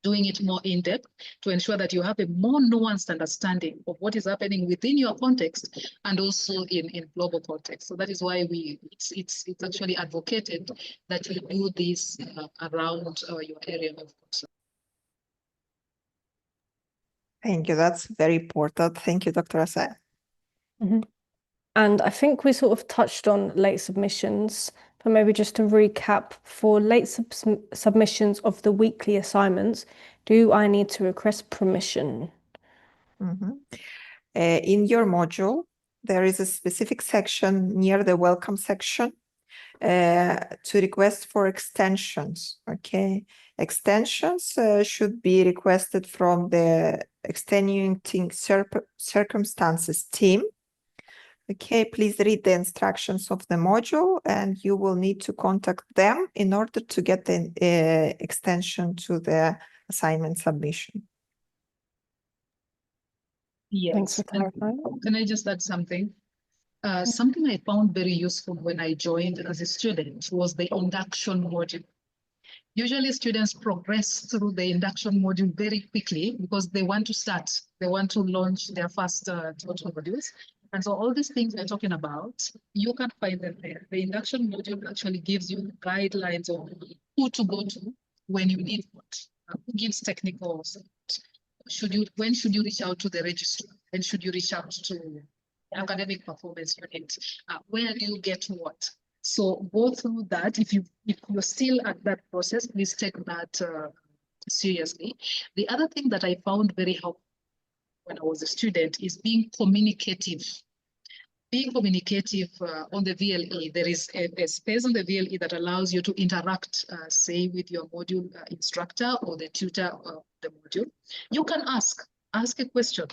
doing it more in depth to ensure that you have a more nuanced understanding of what is happening within your context and also in global context. So that is why it's actually advocated that you do this around your area of concern. Thank you. That's very important. Thank you, Dr. Asai. And I think we sort of touched on late submissions, but maybe just to recap, for late submissions of the weekly assignments, do I need to request permission? In your module, there is a specific section near the welcome section to request for extensions. Okay, extensions should be requested from the extenuating circumstances team. Okay, please read the instructions of the module and you will need to contact them in order to get the extension to the assignment submission. Yes. Thanks for clarifying. Can I just add something? Something I found very useful when I joined as a student was the induction module. Usually students progress through the induction module very quickly because they want to start, they want to launch their first total modules. And so all these things we're talking about, you can find them there. The induction module actually gives you guidelines of who to go to when you need what, who gives technical support. When should you reach out to the registrar? When should you reach out to the academic performance unit? Where do you get what? So go through that. If you're still at that process, please take that seriously. The other thing that I found very helpful when I was a student is being communicative. Being communicative on the VLE, there is a space on the VLE that allows you to interact, say, with your module instructor or the tutor of the module. You can ask a question,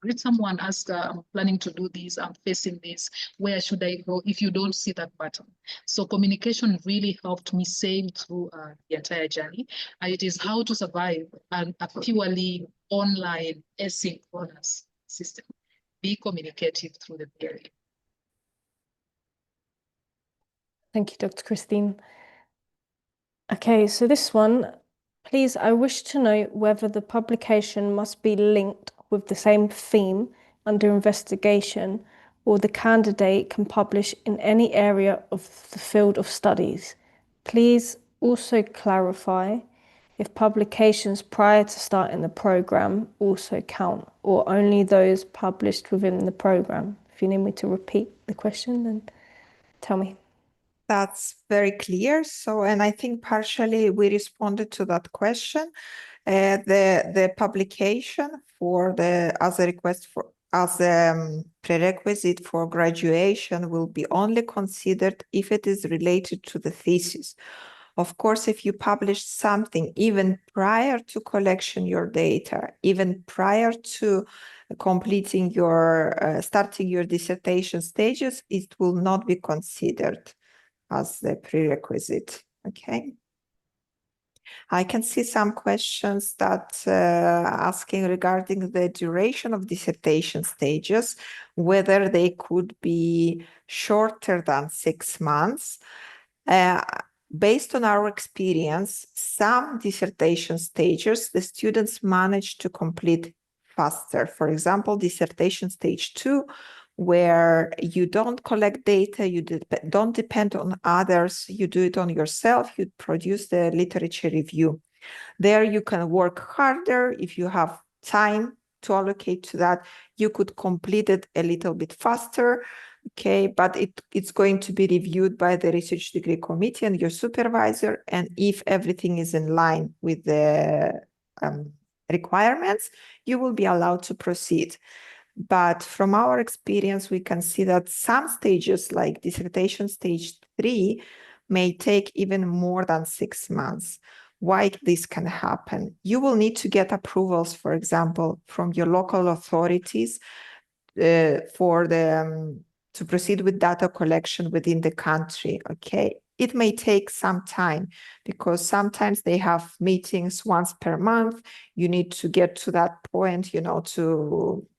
greet someone, ask, I'm planning to do this, I'm facing this, where should I go if you don't see that button? So communication really helped me sail through the entire journey. And it is how to survive a purely online asynchronous system. Be communicative through the VLE. Thank you, Dr. Christine. Okay, so this one, please, I wish to know whether the publication must be linked with the same theme under investigation, or the candidate can publish in any area of the field of studies. Please also clarify if publications prior to starting the program also count, or only those published within the program. If you need me to repeat the question, then tell me. That's very clear. So, and I think partially we responded to that question. The publication for as a request for as a prerequisite for graduation will be only considered if it is related to the thesis. Of course, if you publish something even prior to collection your data, even prior to completing your starting your dissertation stages, it will not be considered as the prerequisite. Okay. I can see some questions that asking regarding the duration of dissertation stages, whether they could be shorter than 6 months. Based on our experience, some dissertation stages, the students manage to complete faster. For example, dissertation stage 2, where you don't collect data, you don't depend on others, you do it on yourself, you produce the literature review. There you can work harder. If you have time to allocate to that, you could complete it a little bit faster. Okay, but it's going to be reviewed by the research degree committee and your supervisor. And if everything is in line with the requirements, you will be allowed to proceed. But from our experience, we can see that some stages like dissertation stage 3 may take even more than 6 months. Why this can happen? You will need to get approvals, for example, from your local authorities for the to proceed with data collection within the country. Okay, it may take some time because sometimes they have meetings once per month. You need to get to that point,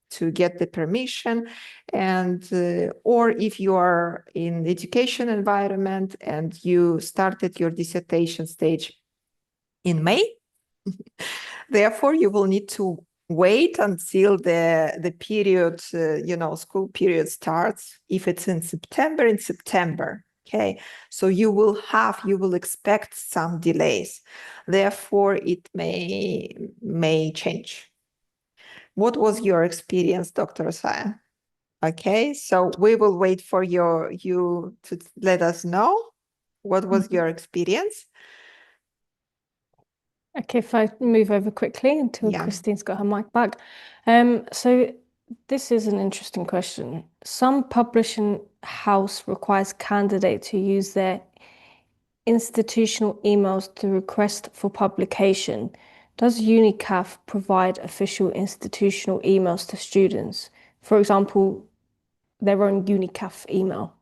to get the permission. And or if you are in the education environment and you started your dissertation stage in May, Therefore, you will need to wait until the period, school period starts. If it's in September. Okay, so you will expect some delays. Therefore, it may change. What was your experience, Dr. Osaya? Okay, so we will wait for you to let us know what was your experience. Okay, if I move over quickly until Yeah. Christine's got her mic back. So this is an interesting question. Some publishing house requires candidate to use their institutional emails to request for publication. Does Unicaf provide official institutional emails to students? For example, their own Unicaf email.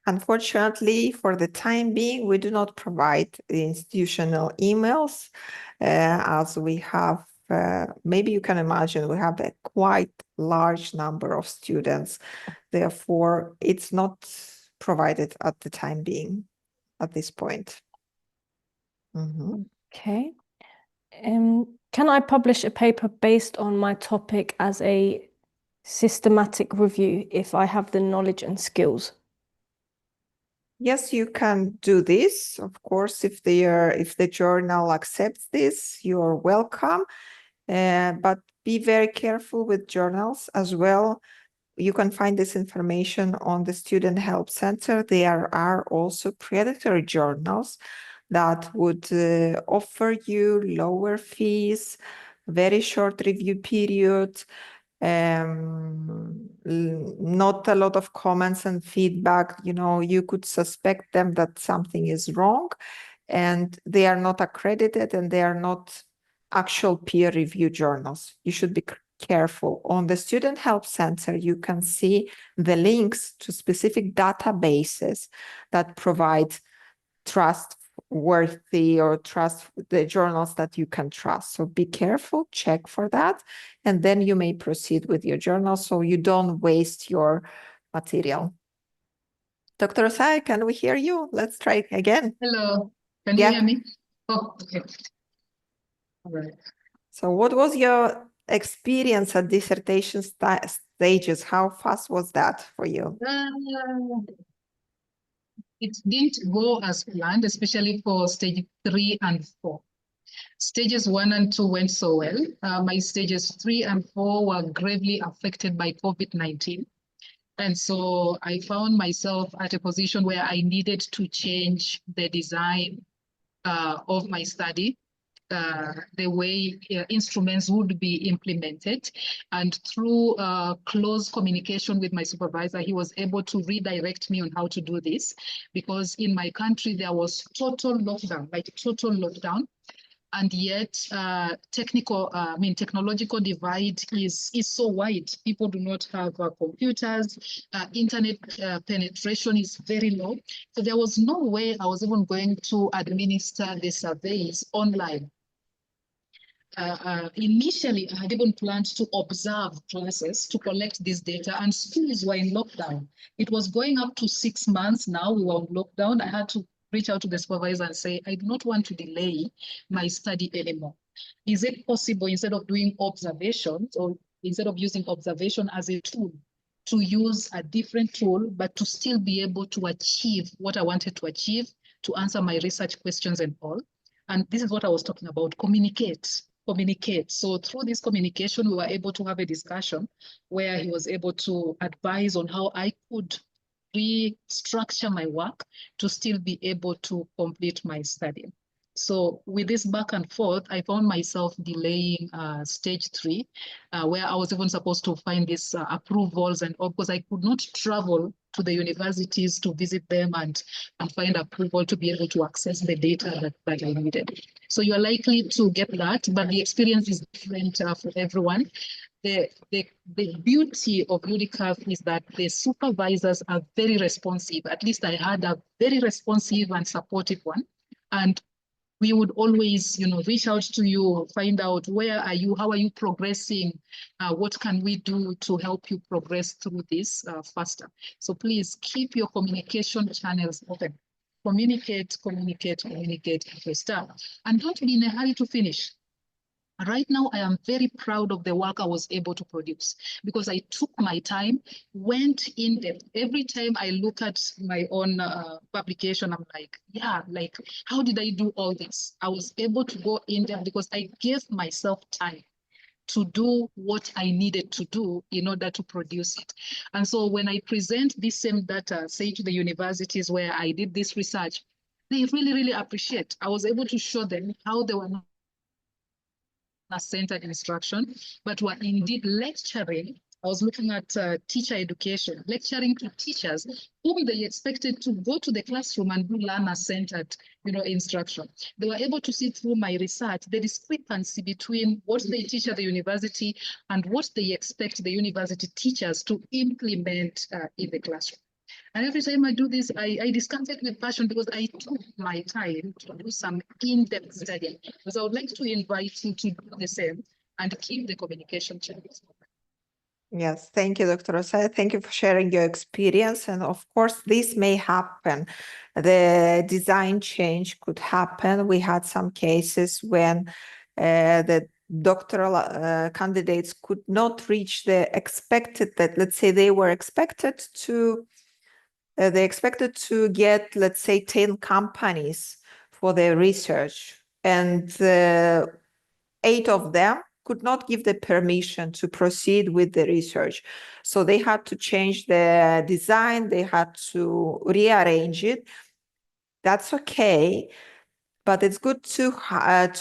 Unfortunately, for the time being, we do not provide the institutional emails as we have, maybe you can imagine, we have a quite large number of students. Therefore, it's not provided at the time being, at this point. Okay. Can I publish a paper based on my topic as a systematic review if I have the knowledge and skills? Yes, you can do this. Of course, if the journal accepts this, you're welcome. But be very careful with journals as well. You can find this information on the Student Help Center. There are also predatory journals that would offer you lower fees, very short review period, not a lot of comments and feedback. You could suspect them that something is wrong, and they are not accredited and they are not actual peer review journals. You should be careful. On the Student Help Center, you can see the links to specific databases that provide trustworthy or the journals that you can trust. So be careful, check for that, and then you may proceed with your journal so you don't waste your material. Dr. Osai, can we hear you? Let's try again. Hello, can you hear me? Oh, okay. All right. So what was your experience at dissertation stages? How fast was that for you? It didn't go as planned, especially for stage 3 and 4. Stages 1 and 2 went so well. My stages 3 and 4 were gravely affected by COVID-19. And so I found myself at a position where I needed to change the design of my study, the way instruments would be implemented. And through close communication with my supervisor, he was able to redirect me on how to do this, because in my country, there was total lockdown, like total lockdown. And yet technological divide is so wide. People do not have computers, internet penetration is very low. So there was no way I was even going to administer the surveys online. Initially, I had even planned to observe classes to collect this data, and schools were in lockdown. It was going up to 6 months now. We were on lockdown. I had to reach out to the supervisor and say, I do not want to delay my study anymore. Is it possible, instead of doing observations, or instead of using observation as a tool, to use a different tool, but to still be able to achieve what I wanted to achieve, to answer my research questions and all? And this is what I was talking about, communicate. So through this communication, we were able to have a discussion where he was able to advise on how I could restructure my work to still be able to complete my study. So with this back and forth, I found myself delaying stage 3, where I was even supposed to find these approvals and all, because I could not travel to the universities to visit them and find approval to be able to access the data that I needed. So you are likely to get that, but the experience is different for everyone. The beauty of Unicaf is that the supervisors are very responsive. At least I had a very responsive and supportive one. And we would always, reach out to you, find out where are you, how are you progressing, what can we do to help you progress through this faster. So please keep your communication channels open. communicate, communicate, communicate if we start. And don't be in a hurry to finish. Right now, I am very proud of the work I was able to produce because I took my time, went in depth. Every time I look at my own publication, I'm like, yeah, like, how did I do all this? I was able to go in depth because I gave myself time to do what I needed to do in order to produce it. And so when I present this same data, say to the universities where I did this research, they really, really appreciate. I was able to show them how they were not centered instruction, but were indeed lecturing. I was looking at teacher education, lecturing to teachers whom they expected to go to the classroom and do learner-centered, instruction. They were able to see through my research the discrepancy between what they teach at the university and what they expect the university teachers to implement in the classroom. And every time I do this, I discuss it with passion because I took my time to do some in-depth study. Because I would like to invite you to do the same and keep the communication channels. Yes, thank you, Dr. Osai. Thank you for sharing your experience. And of course, this may happen. The design change could happen. We had some cases when the doctoral candidates could not reach the expected, that let's say they were expected to get, let's say, 10 companies for their research, and 8 of them could not give the permission to proceed with the research. So they had to change the design, they had to rearrange it. That's okay, but it's good to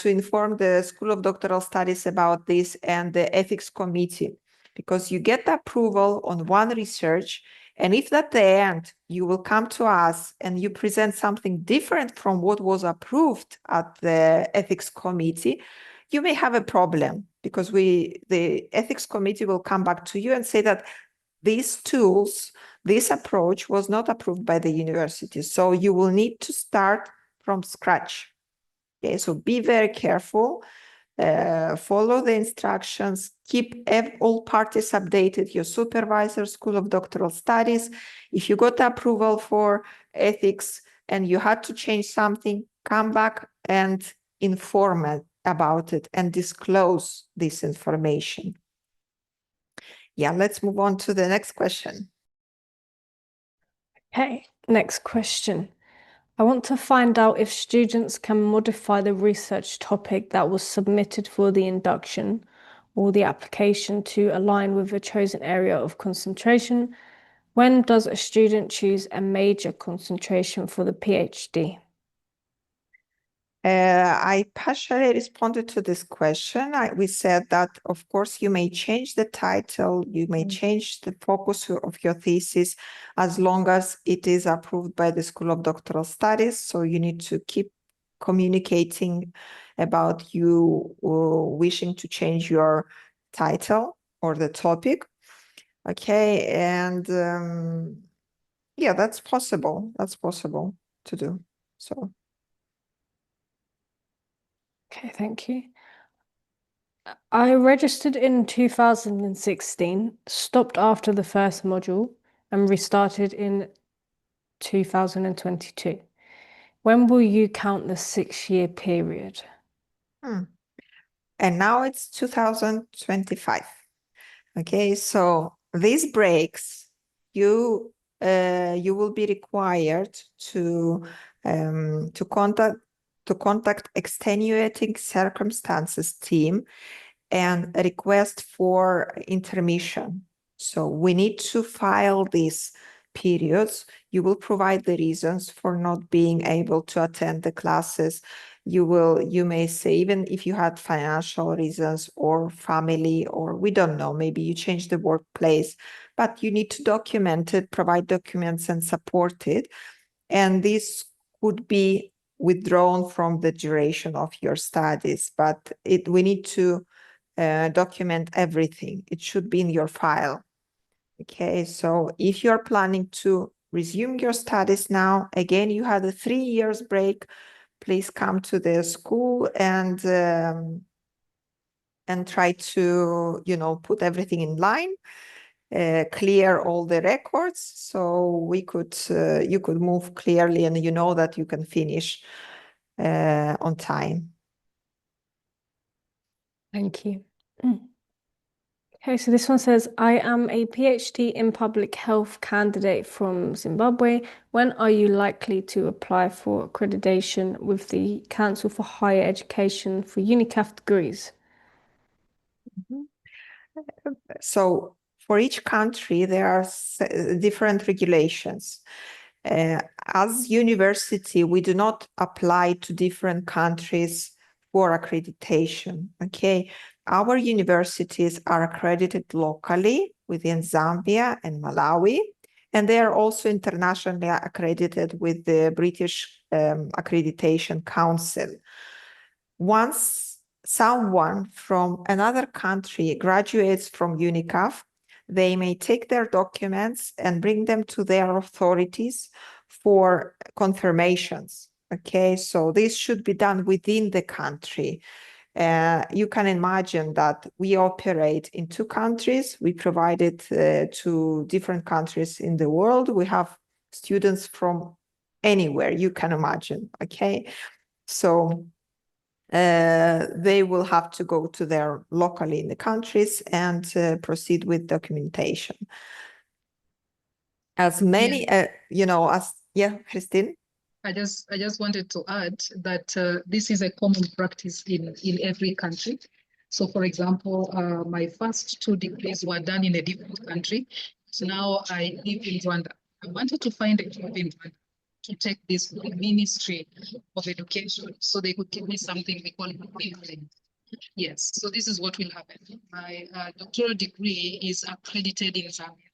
inform the School of Doctoral Studies about this and the ethics committee, because you get the approval on one research, and if at the end you will come to us and you present something different from what was approved at the ethics committee, you may have a problem, because the ethics committee will come back to you and say that these tools, this approach was not approved by the university. So you will need to start from scratch. Okay, so be very careful, follow the instructions, keep all parties updated, your supervisor, School of Doctoral Studies. If you got the approval for ethics and you had to change something, come back and inform about it and disclose this information. Yeah, let's move on to the next question. Okay, next question. I want to find out if students can modify the research topic that was submitted for the induction or the application to align with a chosen area of concentration. When does a student choose a major concentration for the PhD? I partially responded to this question. We said that, of course, you may change the title, you may change the focus of your thesis as long as it is approved by the School of Doctoral Studies. So you need to keep communicating about you wishing to change your title or the topic. Okay, and yeah, that's possible. That's possible to do. So. Okay, thank you. I registered in 2016, stopped after the first module, and restarted in 2022. When will you count the 6-year period? And now it's 2025. Okay, so these breaks, you will be required to contact extenuating circumstances team and request for intermission. So we need to file these periods. You will provide the reasons for not being able to attend the classes. You may say, even if you had financial reasons or family, or we don't know, maybe you changed the workplace, but you need to document it, provide documents and support it. And this could be withdrawn from the duration of your studies, but we need to document everything. It should be in your file. Okay, so if you're planning to resume your studies now, again, you had a 3 years break, please come to the school and try to, put everything in line. clear all the records, so we could you could move clearly, and you know that you can finish on time. Thank you. Okay, so this one says, I am a PhD in public health candidate from Zimbabwe. When are you likely to apply for accreditation with the Council for Higher Education for Unicaf degrees? So for each country, there are different regulations. As university, we do not apply to different countries for accreditation, okay? Our universities are accredited locally within Zambia and Malawi, and they are also internationally accredited with the British Accreditation Council. Once someone from another country graduates from Unicaf, they may take their documents and bring them to their authorities for confirmations. Okay, so this should be done within the country. You can imagine that we operate in 2 countries. We provide it to different countries in the world. We have students from anywhere you can imagine. Okay, so they will have to go to their locally in the countries and proceed with documentation. As many, Christine? I just wanted to add that this is a common practice in every country. So, for example, my first 2 degrees were done in a different country. So now I live in Rwanda. I wanted to find a job in Rwanda to take this Ministry of Education, so they could give me something we call equivalent. Yes, so this is what will happen. My doctoral degree is accredited in Zambia.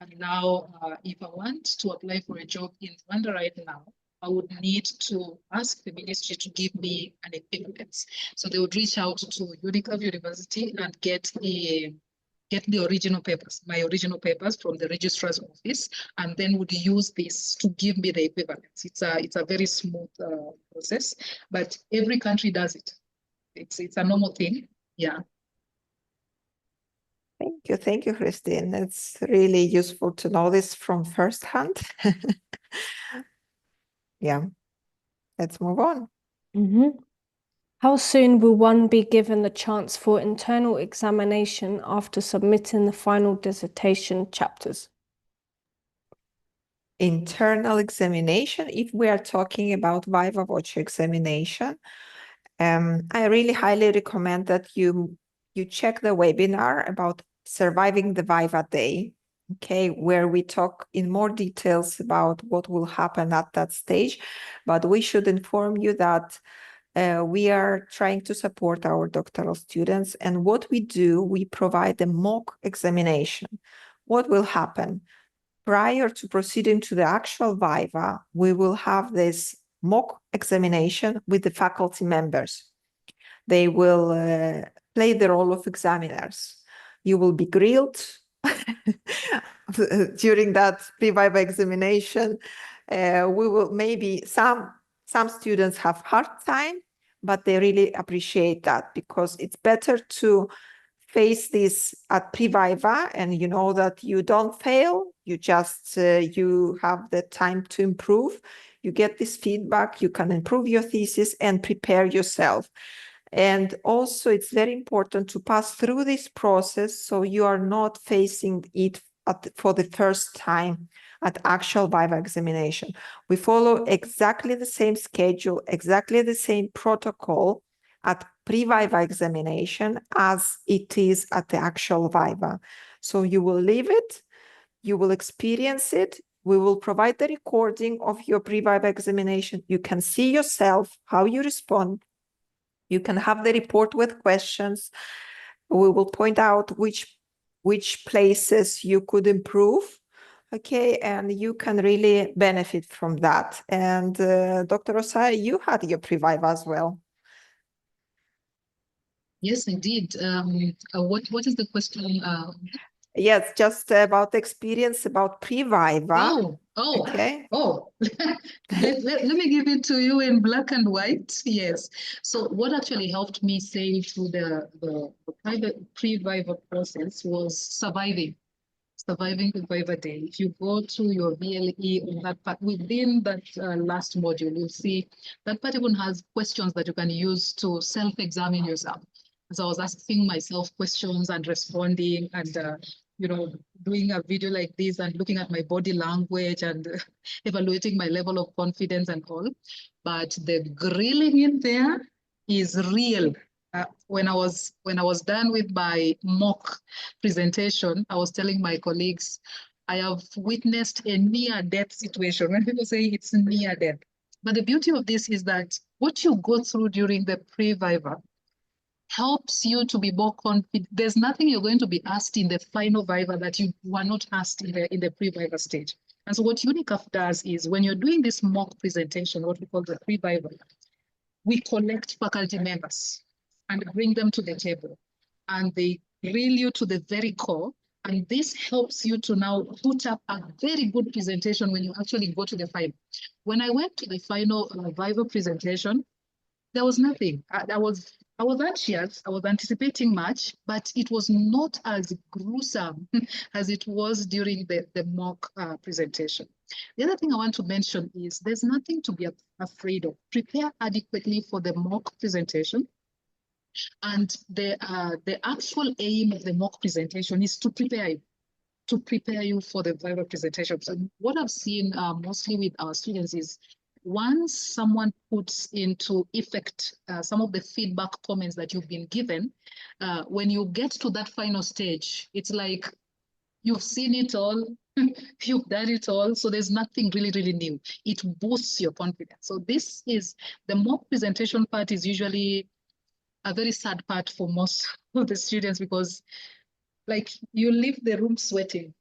And now, if I want to apply for a job in Rwanda right now, I would need to ask the ministry to give me an equivalence. So they would reach out to Unicaf University and get the original papers, my original papers from the registrar's office, and then would use this to give me the equivalence. It's a very smooth process, but every country does it. It's a normal thing. Yeah. Thank you, Christine. It's really useful to know this from first hand. Yeah, let's move on. How soon will one be given the chance for internal examination after submitting the final dissertation chapters? Internal examination, if we are talking about viva voce examination, I really highly recommend that you check the webinar about surviving the Viva Day, okay, where we talk in more details about what will happen at that stage. But we should inform you that we are trying to support our doctoral students, and what we do, we provide a mock examination. What will happen? Prior to proceeding to the actual Viva, we will have this mock examination with the faculty members. They will play the role of examiners. You will be grilled during that pre-Viva examination. We will maybe some students have hard time, but they really appreciate that, because it's better to face this at pre-Viva and you know that you don't fail, you just you have the time to improve, you get this feedback, you can improve your thesis and prepare yourself. And also it's very important to pass through this process so you are not facing it for the first time at actual Viva examination. We follow exactly the same schedule, exactly the same protocol at pre-Viva examination as it is at the actual Viva. So you will leave it, you will experience it, we will provide the recording of your pre-Viva examination. You can see yourself, how you respond. You can have the report with questions. We will point out which places you could improve. Okay, and you can really benefit from that. And Dr. Osai, you had your pre-Viva as well. Yes, indeed. What is the question? Yes, just about experience about pre-Viva. Okay. Let me give it to you in black and white. Yes. So what actually helped me sail through the private pre-Viva process was surviving. surviving the Viva Day. If you go to your VLE on that part, within that last module, you'll see that part even has questions that you can use to self-examine yourself. So I was asking myself questions and responding and, doing a video like this and looking at my body language and evaluating my level of confidence and all. But the grilling in there is real. When I was done with my mock presentation, I was telling my colleagues, I have witnessed a near-death situation. When people say it's near death, but the beauty of this is that what you go through during the pre-viva helps you to be more confident. There's nothing you're going to be asked in the final viva that you were not asked in the pre-viva stage. And so what Unicaf does is when you're doing this mock presentation, what we call the pre-viva, we collect faculty members and bring them to the table. And they grill you to the very core. And this helps you to now put up a very good presentation when you actually go to the final. When I went to the final viva presentation, there was nothing. I was anxious. I was anticipating much, but it was not as gruesome as it was during the mock presentation. The other thing I want to mention is there's nothing to be afraid of. Prepare adequately for the mock presentation. And the actual aim of the mock presentation is to prepare you for the viva presentation. So what I've seen mostly with our students is once someone puts into effect some of the feedback comments that you've been given, when you get to that final stage, it's like you've seen it all, you've done it all, so there's nothing really, really new. It boosts your confidence. So this is, the mock presentation part is usually a very sad part for most of the students because like you leave the room sweating.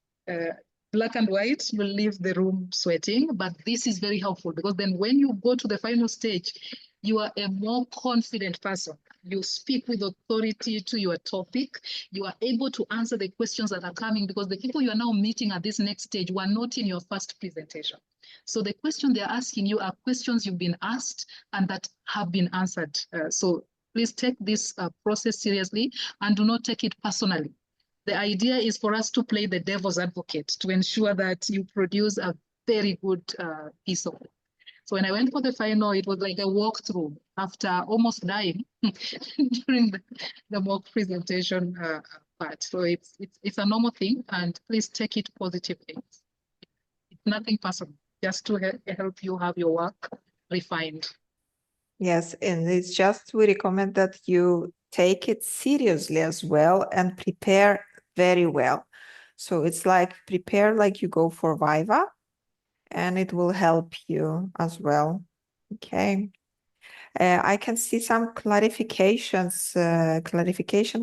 Black and white, you'll leave the room sweating, but this is very helpful because then when you go to the final stage, you are a more confident person. You speak with authority to your topic. You are able to answer the questions that are coming because the people you are now meeting at this next stage were not in your first presentation. So the question they're asking you are questions you've been asked and that have been answered. So please take this process seriously and do not take it personally. The idea is for us to play the devil's advocate to ensure that you produce a very good piece of it. So when I went for the final, it was like a walkthrough after almost dying during the mock presentation part. So it's a normal thing, and please take it positively. It's nothing personal, just to help you have your work refined. Yes, and it's just we recommend that you take it seriously as well and prepare very well. So it's like prepare like you go for Viva, and it will help you as well. Okay. I can see some clarification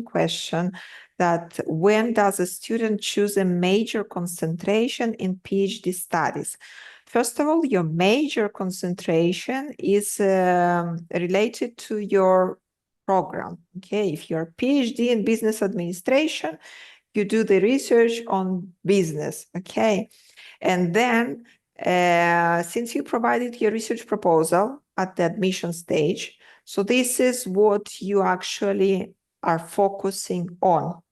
question that when does a student choose a major concentration in PhD studies? First of all, your major concentration is related to your program. Okay, if you're a PhD in business administration, you do the research on business. Okay, and then since you provided your research proposal at the admission stage, so this is what you actually are focusing on.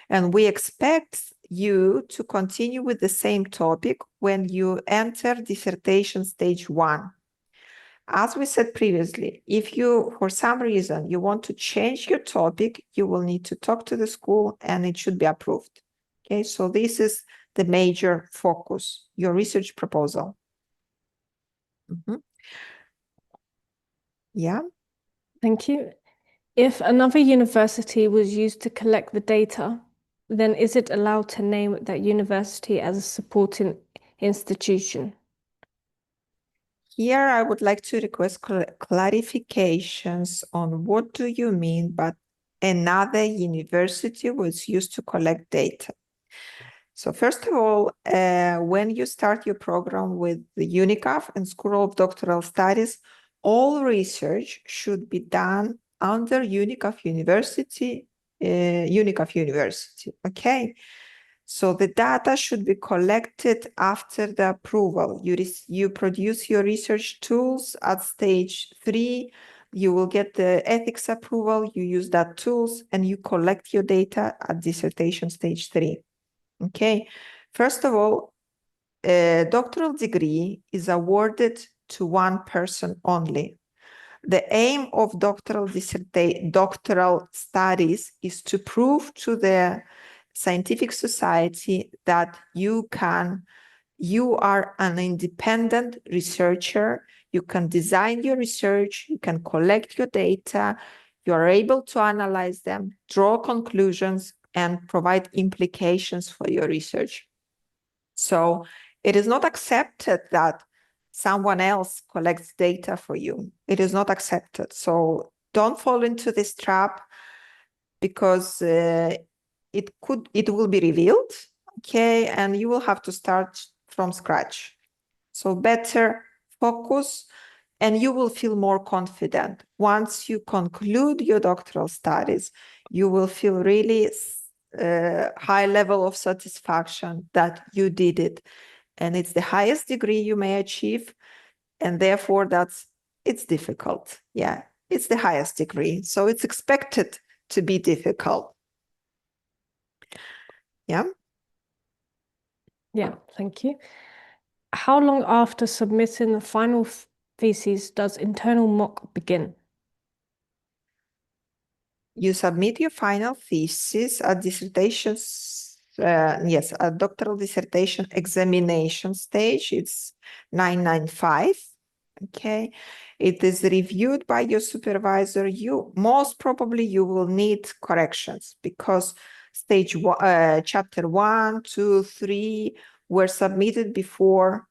And we expect you to continue with the same topic when you enter dissertation stage 1. As we said previously, if you, for some reason, you want to change your topic, you will need to talk to the school and it should be approved. Okay, so this is the major focus, your research proposal. Yeah. Thank you. If another university was used to collect the data, then is it allowed to name that university as a supporting institution? Here I would like to request clarifications on what do you mean by another university was used to collect data. So first of all, when you start your program with the Unicaf and School of Doctoral Studies, all research should be done under Unicaf University, okay? So the data should be collected after the approval. You produce your research tools at stage 3, you will get the ethics approval, you use that tools, and you collect your data at dissertation stage 3. Okay, first of all, a doctoral degree is awarded to one person only. The aim of doctoral studies is to prove to the scientific society that you are an independent researcher. You can design your research, you can collect your data, you are able to analyze them, draw conclusions, and provide implications for your research. So it is not accepted that someone else collects data for you. It is not accepted. So don't fall into this trap, because it will be revealed, okay, and you will have to start from scratch. So better focus, and you will feel more confident. Once you conclude your doctoral studies, you will feel really high level of satisfaction that you did it. And it's the highest degree you may achieve, and therefore it's difficult. Yeah, it's the highest degree, so it's expected to be difficult. Yeah. Yeah, thank you. How long after submitting the final thesis does internal mock begin? You submit your final thesis at a doctoral dissertation examination stage. It's 995. Okay, it is reviewed by your supervisor. Most probably you will need corrections, because stage one, chapter 1, 2, 3 were submitted before,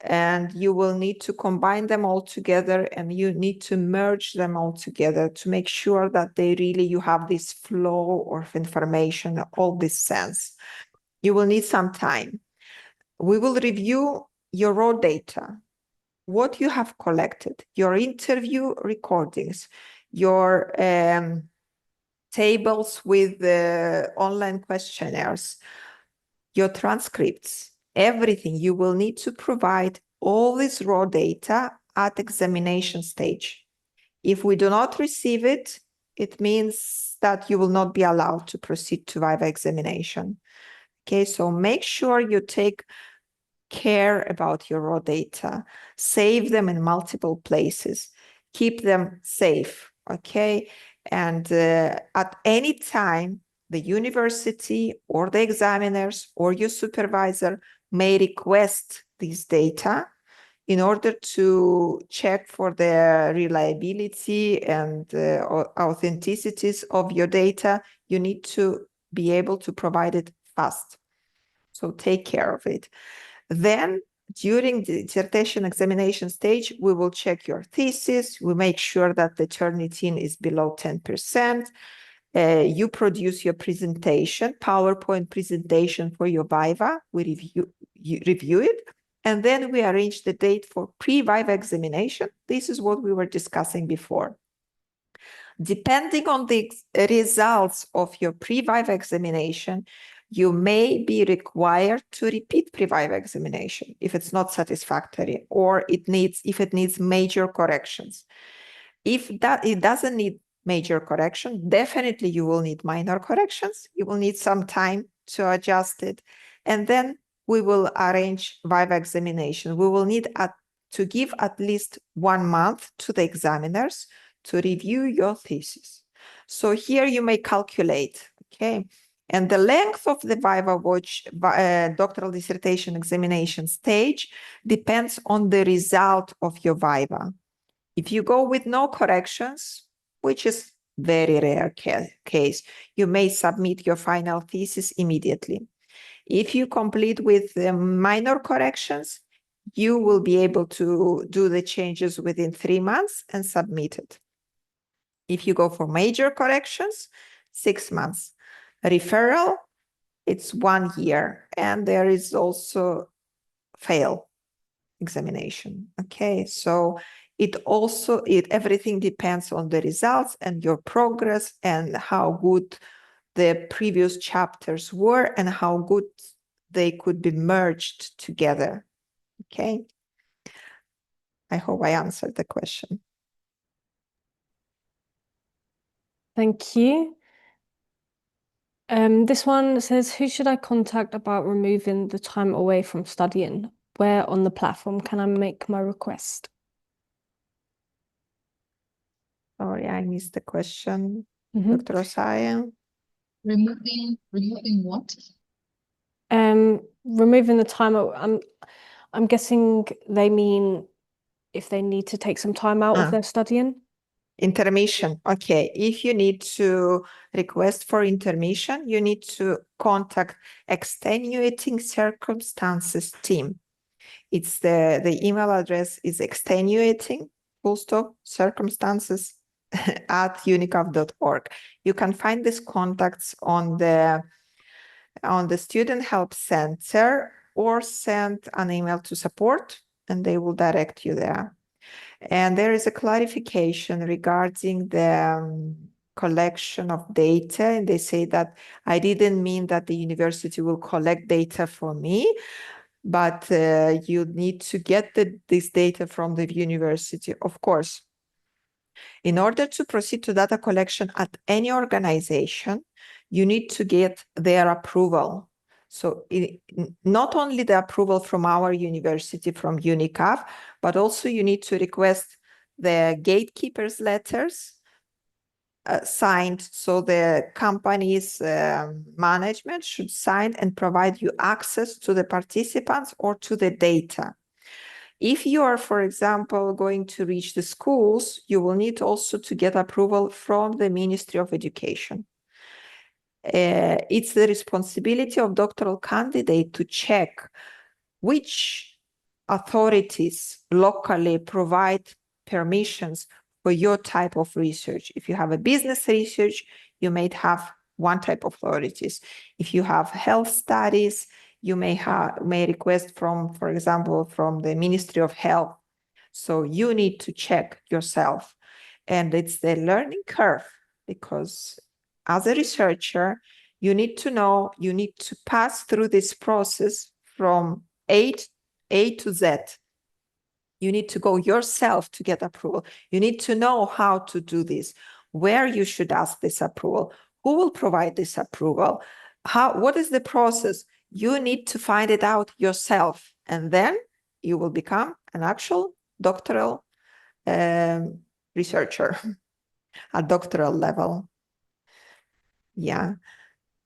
and you will need to combine them all together, and you need to merge them all together to make sure that you have this flow of information, all this sense. You will need some time. We will review your raw data, what you have collected, your interview recordings, your tables with the online questionnaires, your transcripts, everything. You will need to provide all this raw data at examination stage. If we do not receive it, it means that you will not be allowed to proceed to viva examination. Okay, so make sure you take care about your raw data, save them in multiple places, keep them safe, okay? And at any time, the university or the examiners or your supervisor may request these data in order to check for the reliability and authenticities of your data. You need to be able to provide it fast. So take care of it. Then during the dissertation examination stage, we will check your thesis. We make sure that the Turnitin is below 10%. You produce your presentation, PowerPoint presentation for your viva. We review it. And then we arrange the date for pre-viva examination. This is what we were discussing before. Depending on the results of your pre-viva examination, you may be required to repeat pre-viva examination if it's not satisfactory, or if it needs major corrections. If it doesn't need major correction, definitely you will need minor corrections. You will need some time to adjust it. And then we will arrange viva examination. We will need to give at least 1 month to the examiners to review your thesis. So here you may calculate, okay? And the length of the viva doctoral dissertation examination stage depends on the result of your viva. If you go with no corrections, which is very rare case, you may submit your final thesis immediately. If you complete with minor corrections, you will be able to do the changes within 3 months and submit it. If you go for major corrections, 6 months. Referral, it's 1 year. And there is also fail examination. Okay, so everything depends on the results and your progress and how good the previous chapters were and how good they could be merged together. Okay, I hope I answered the question. Thank you. This one says, who should I contact about removing the time away from studying? Where on the platform can I make my request? Sorry, I missed the question. Mhm. Dr. Osaya. Removing what? Removing the time. I'm guessing they mean if they need to take some time out of their studying. Intermission. Okay. If you need to request for intermission, you need to contact extenuating circumstances team. It's the email address is extenuating circumstances at unicaf.org. You can find these contacts on the Student Help Center, or send an email to support and they will direct you there. And there is a clarification regarding the collection of data. And they say that I didn't mean that the university will collect data for me, but you need to get this data from the university. Of course, in order to proceed to data collection at any organization, you need to get their approval. So not only the approval from our university, from Unicaf, but also you need to request the gatekeepers letters signed. So the company's management should sign and provide you access to the participants or to the data. If you are, for example, going to reach the schools, you will need also to get approval from the Ministry of Education. It's the responsibility of doctoral candidate to check which authorities locally provide permissions for your type of research. If you have a business research, you may have one type of authorities. If you have health studies, you may request from, for example, from the Ministry of Health. So you need to check yourself. And it's the learning curve, because as a researcher, you need to know, you need to pass through this process from A to Z. You need to go yourself to get approval. You need to know how to do this, where you should ask this approval, who will provide this approval, what is the process. You need to find it out yourself, and then you will become an actual doctoral researcher at doctoral level. Yeah.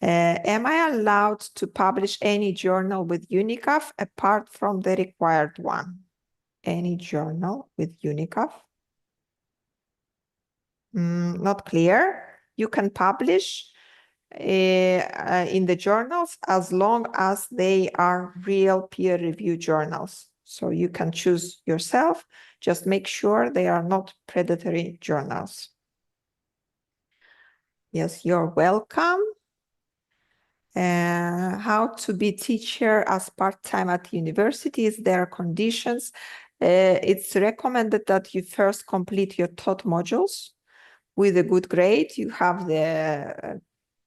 Am I allowed to publish any journal with Unicaf apart from the required one? Any journal with Unicaf? Not clear. You can publish in the journals as long as they are real peer-reviewed journals. So you can choose yourself. Just make sure they are not predatory journals. Yes, you're welcome. How to be teacher as part-time at universities, there are conditions. It's recommended that you first complete your taught modules with a good grade. You have the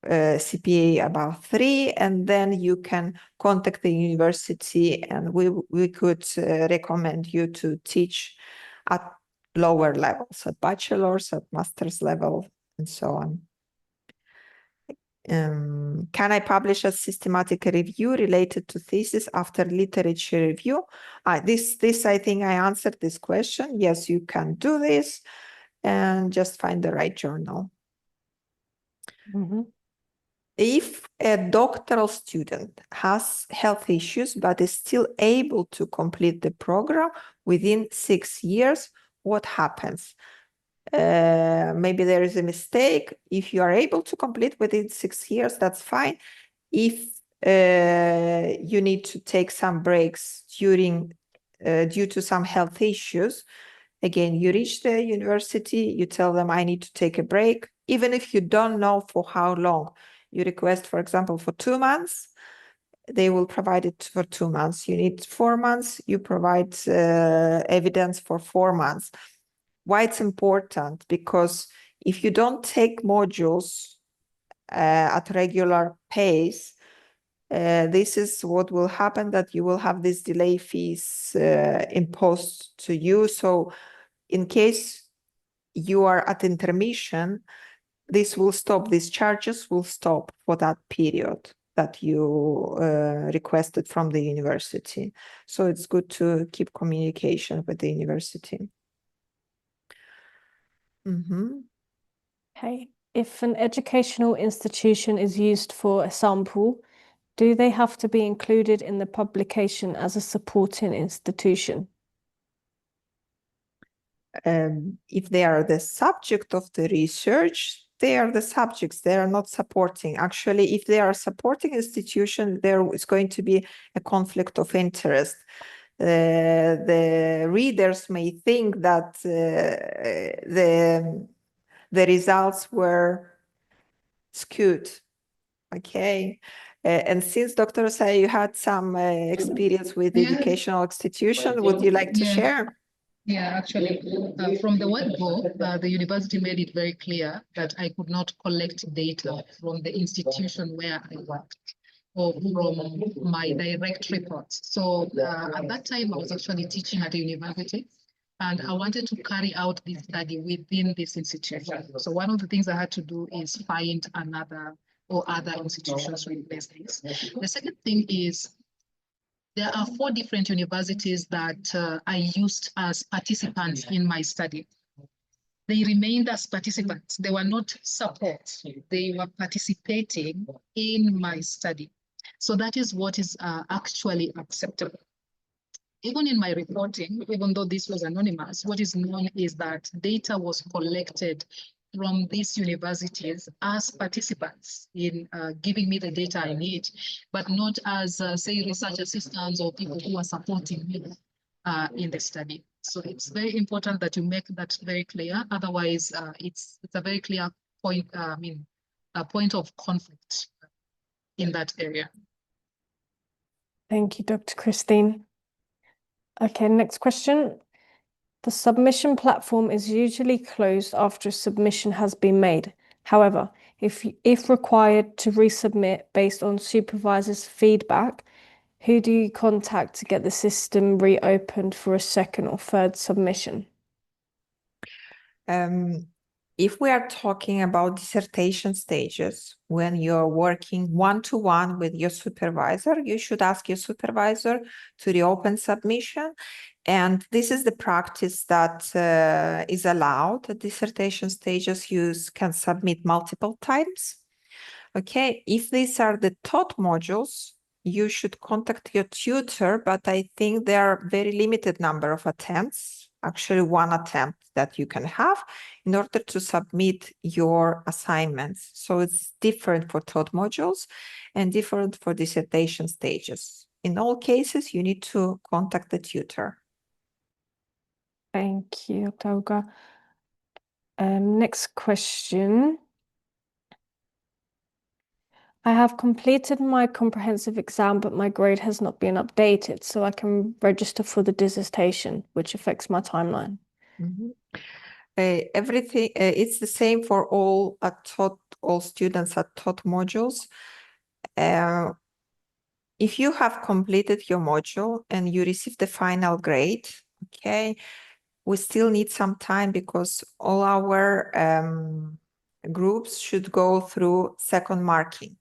CPA above 3, and then you can contact the university, and we could recommend you to teach at lower levels, at bachelor's, at master's level, and so on. Can I publish a systematic review related to thesis after literature review? This I think I answered this question. Yes, you can do this, and just find the right journal. If a doctoral student has health issues but is still able to complete the program within 6 years, what happens? Maybe there is a mistake. If you are able to complete within 6 years, that's fine. If you need to take some breaks due to some health issues, again, you reach the university, you tell them, I need to take a break. Even if you don't know for how long, you request, for example, for 2 months, they will provide it for 2 months. You need 4 months, you provide evidence for 4 months. Why it's important? Because if you don't take modules at regular pace, this is what will happen, that you will have these delay fees imposed to you. So in case you are at intermission, this will stop, these charges will stop for that period that you requested from the university. So it's good to keep communication with the university. Okay. If an educational institution is used for a sample, do they have to be included in the publication as a supporting institution? If they are the subject of the research, they are the subjects, they are not supporting. Actually, if they are supporting institution, there is going to be a conflict of interest. The readers may think that the results were skewed. Okay. And since Dr. Osei, you had some experience with educational institution, would you like to share? Yeah, actually, from the word go, the university made it very clear that I could not collect data from the institution where I worked or from my direct reports. So at that time, I was actually teaching at a university, and I wanted to carry out this study within this institution. So one of the things I had to do is find another or other institutions to replace this. The second thing is there are 4 different universities that I used as participants in my study. They remained as participants. They were not support. They were participating in my study. So that is what is actually acceptable. Even in my reporting, even though this was anonymous, what is known is that data was collected from these universities as participants in giving me the data I need, but not as, say, research assistants or people who are supporting me in the study. So it's very important that you make that very clear. Otherwise, it's a very clear point, a point of conflict in that area. Thank you, Dr. Christine. Okay, next question. The submission platform is usually closed after a submission has been made. However, if required to resubmit based on supervisor's feedback, who do you contact to get the system reopened for a second or third submission? If we are talking about dissertation stages, when you're working one-to-one with your supervisor, you should ask your supervisor to reopen submission. And this is the practice that is allowed at dissertation stages. You can submit multiple times. Okay, if these are the taught modules, you should contact your tutor, but I think there are very limited number of attempts, actually 1 attempt that you can have in order to submit your assignments. So it's different for taught modules and different for dissertation stages. In all cases, you need to contact the tutor. Thank you, Olga. Next question. I have completed my comprehensive exam, but my grade has not been updated, so I can register for the dissertation, which affects my timeline. Everything it's the same for all students at taught modules. If you have completed your module and you receive the final grade, okay, we still need some time because all our groups should go through second marking.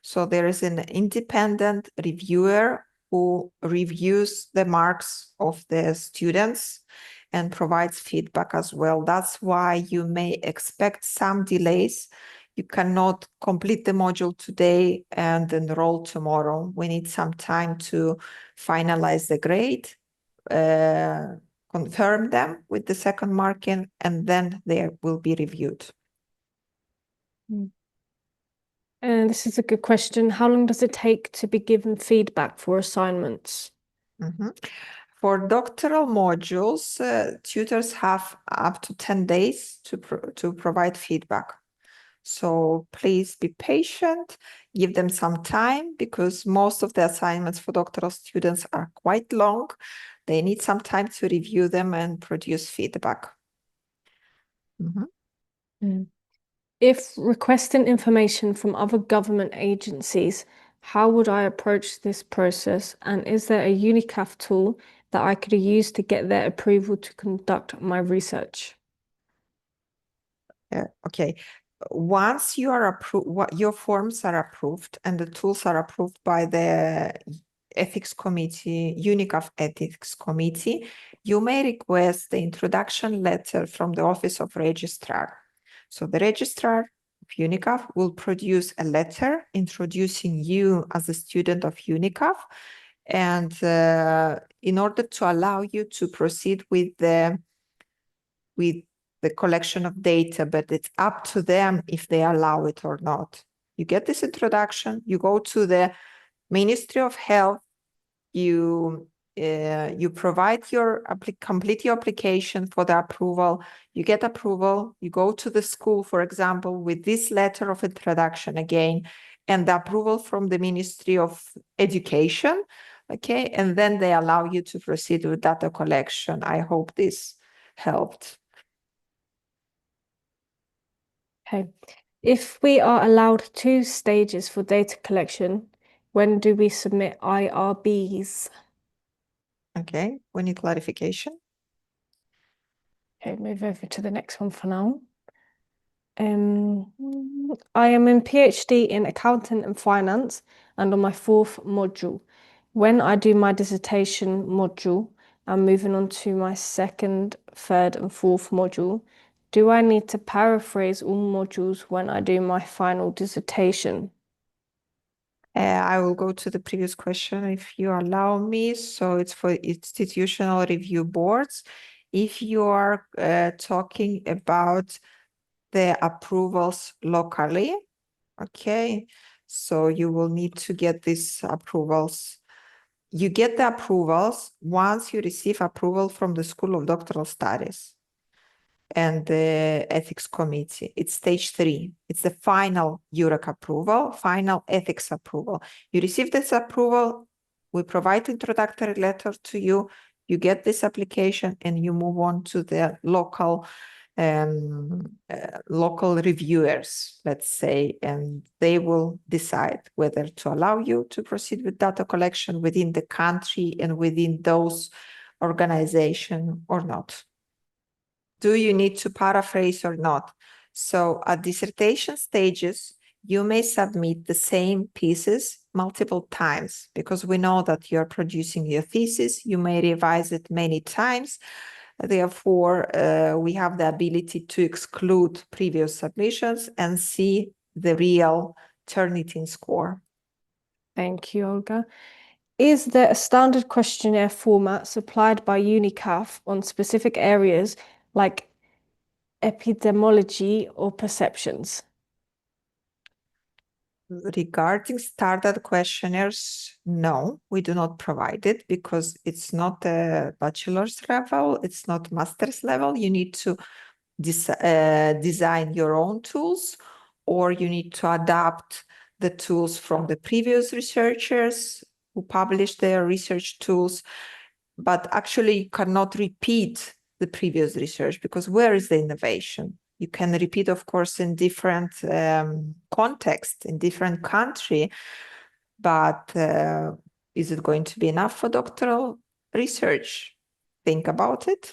So there is an independent reviewer who reviews the marks of the students and provides feedback as well. That's why you may expect some delays. You cannot complete the module today and enroll tomorrow. We need some time to finalize the grade, confirm them with the second marking, and then they will be reviewed. And this is a good question. How long does it take to be given feedback for assignments? For doctoral modules, tutors have up to 10 days to provide feedback. So please be patient, give them some time because most of the assignments for doctoral students are quite long. They need some time to review them and produce feedback. If requesting information from other government agencies, how would I approach this process? And is there a Unicaf tool that I could use to get their approval to conduct my research? Okay. once you are approved, your forms are approved and the tools are approved by the ethics committee, Unicaf ethics committee, you may request the introduction letter from the office of registrar. So the registrar of Unicaf will produce a letter introducing you as a student of Unicaf, and in order to allow you to proceed with the collection of data, but it's up to them if they allow it or not. You get this introduction, you go to the Ministry of Health, you provide your complete your application for the approval, you get approval, you go to the school, for example, with this letter of introduction again, and the approval from the Ministry of Education, okay, and then they allow you to proceed with data collection. I hope this helped. Okay. If we are allowed 2 stages for data collection, when do we submit IRBs? Okay, we need clarification. Okay, move over to the next one for now. I am in PhD in accounting and finance and on my 4th module. When I do my dissertation module, I'm moving on to my 2nd, 3rd and 4th module. Do I need to paraphrase all modules when I do my final dissertation? I will go to the previous question if you allow me. So it's for institutional review boards. If you are talking about the approvals locally, okay, so you will need to get these approvals. You get the approvals once you receive approval from the School of Doctoral Studies and the ethics committee. It's stage 3. It's the final URAC approval, final ethics approval. You receive this approval, we provide introductory letter to you, you get this application and you move on to the local reviewers, let's say, and they will decide whether to allow you to proceed with data collection within the country and within those organizations or not. Do you need to paraphrase or not? So at dissertation stages, you may submit the same pieces multiple times because we know that you're producing your thesis. You may revise it many times. Therefore, we have the ability to exclude previous submissions and see the real Turnitin score. Thank you, Olga. Is there a standard questionnaire format supplied by Unicaf on specific areas like epidemiology or perceptions? Regarding standard questionnaires, no, we do not provide it because it's not a bachelor's level, it's not master's level. You need to design your own tools, or you need to adapt the tools from the previous researchers who published their research tools, but actually you cannot repeat the previous research because where is the innovation? You can repeat, of course, in different context, in different country, but is it going to be enough for doctoral research? Think about it.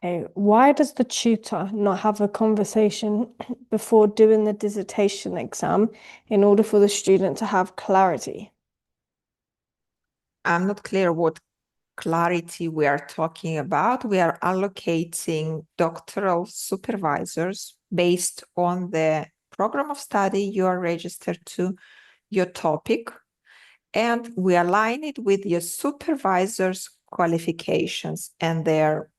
Okay, why does the tutor not have a conversation before doing the dissertation exam in order for the student to have clarity? I'm not clear what clarity we are talking about. We are allocating doctoral supervisors based on the program of study you are registered to, your topic, and we align it with your supervisor's qualifications and their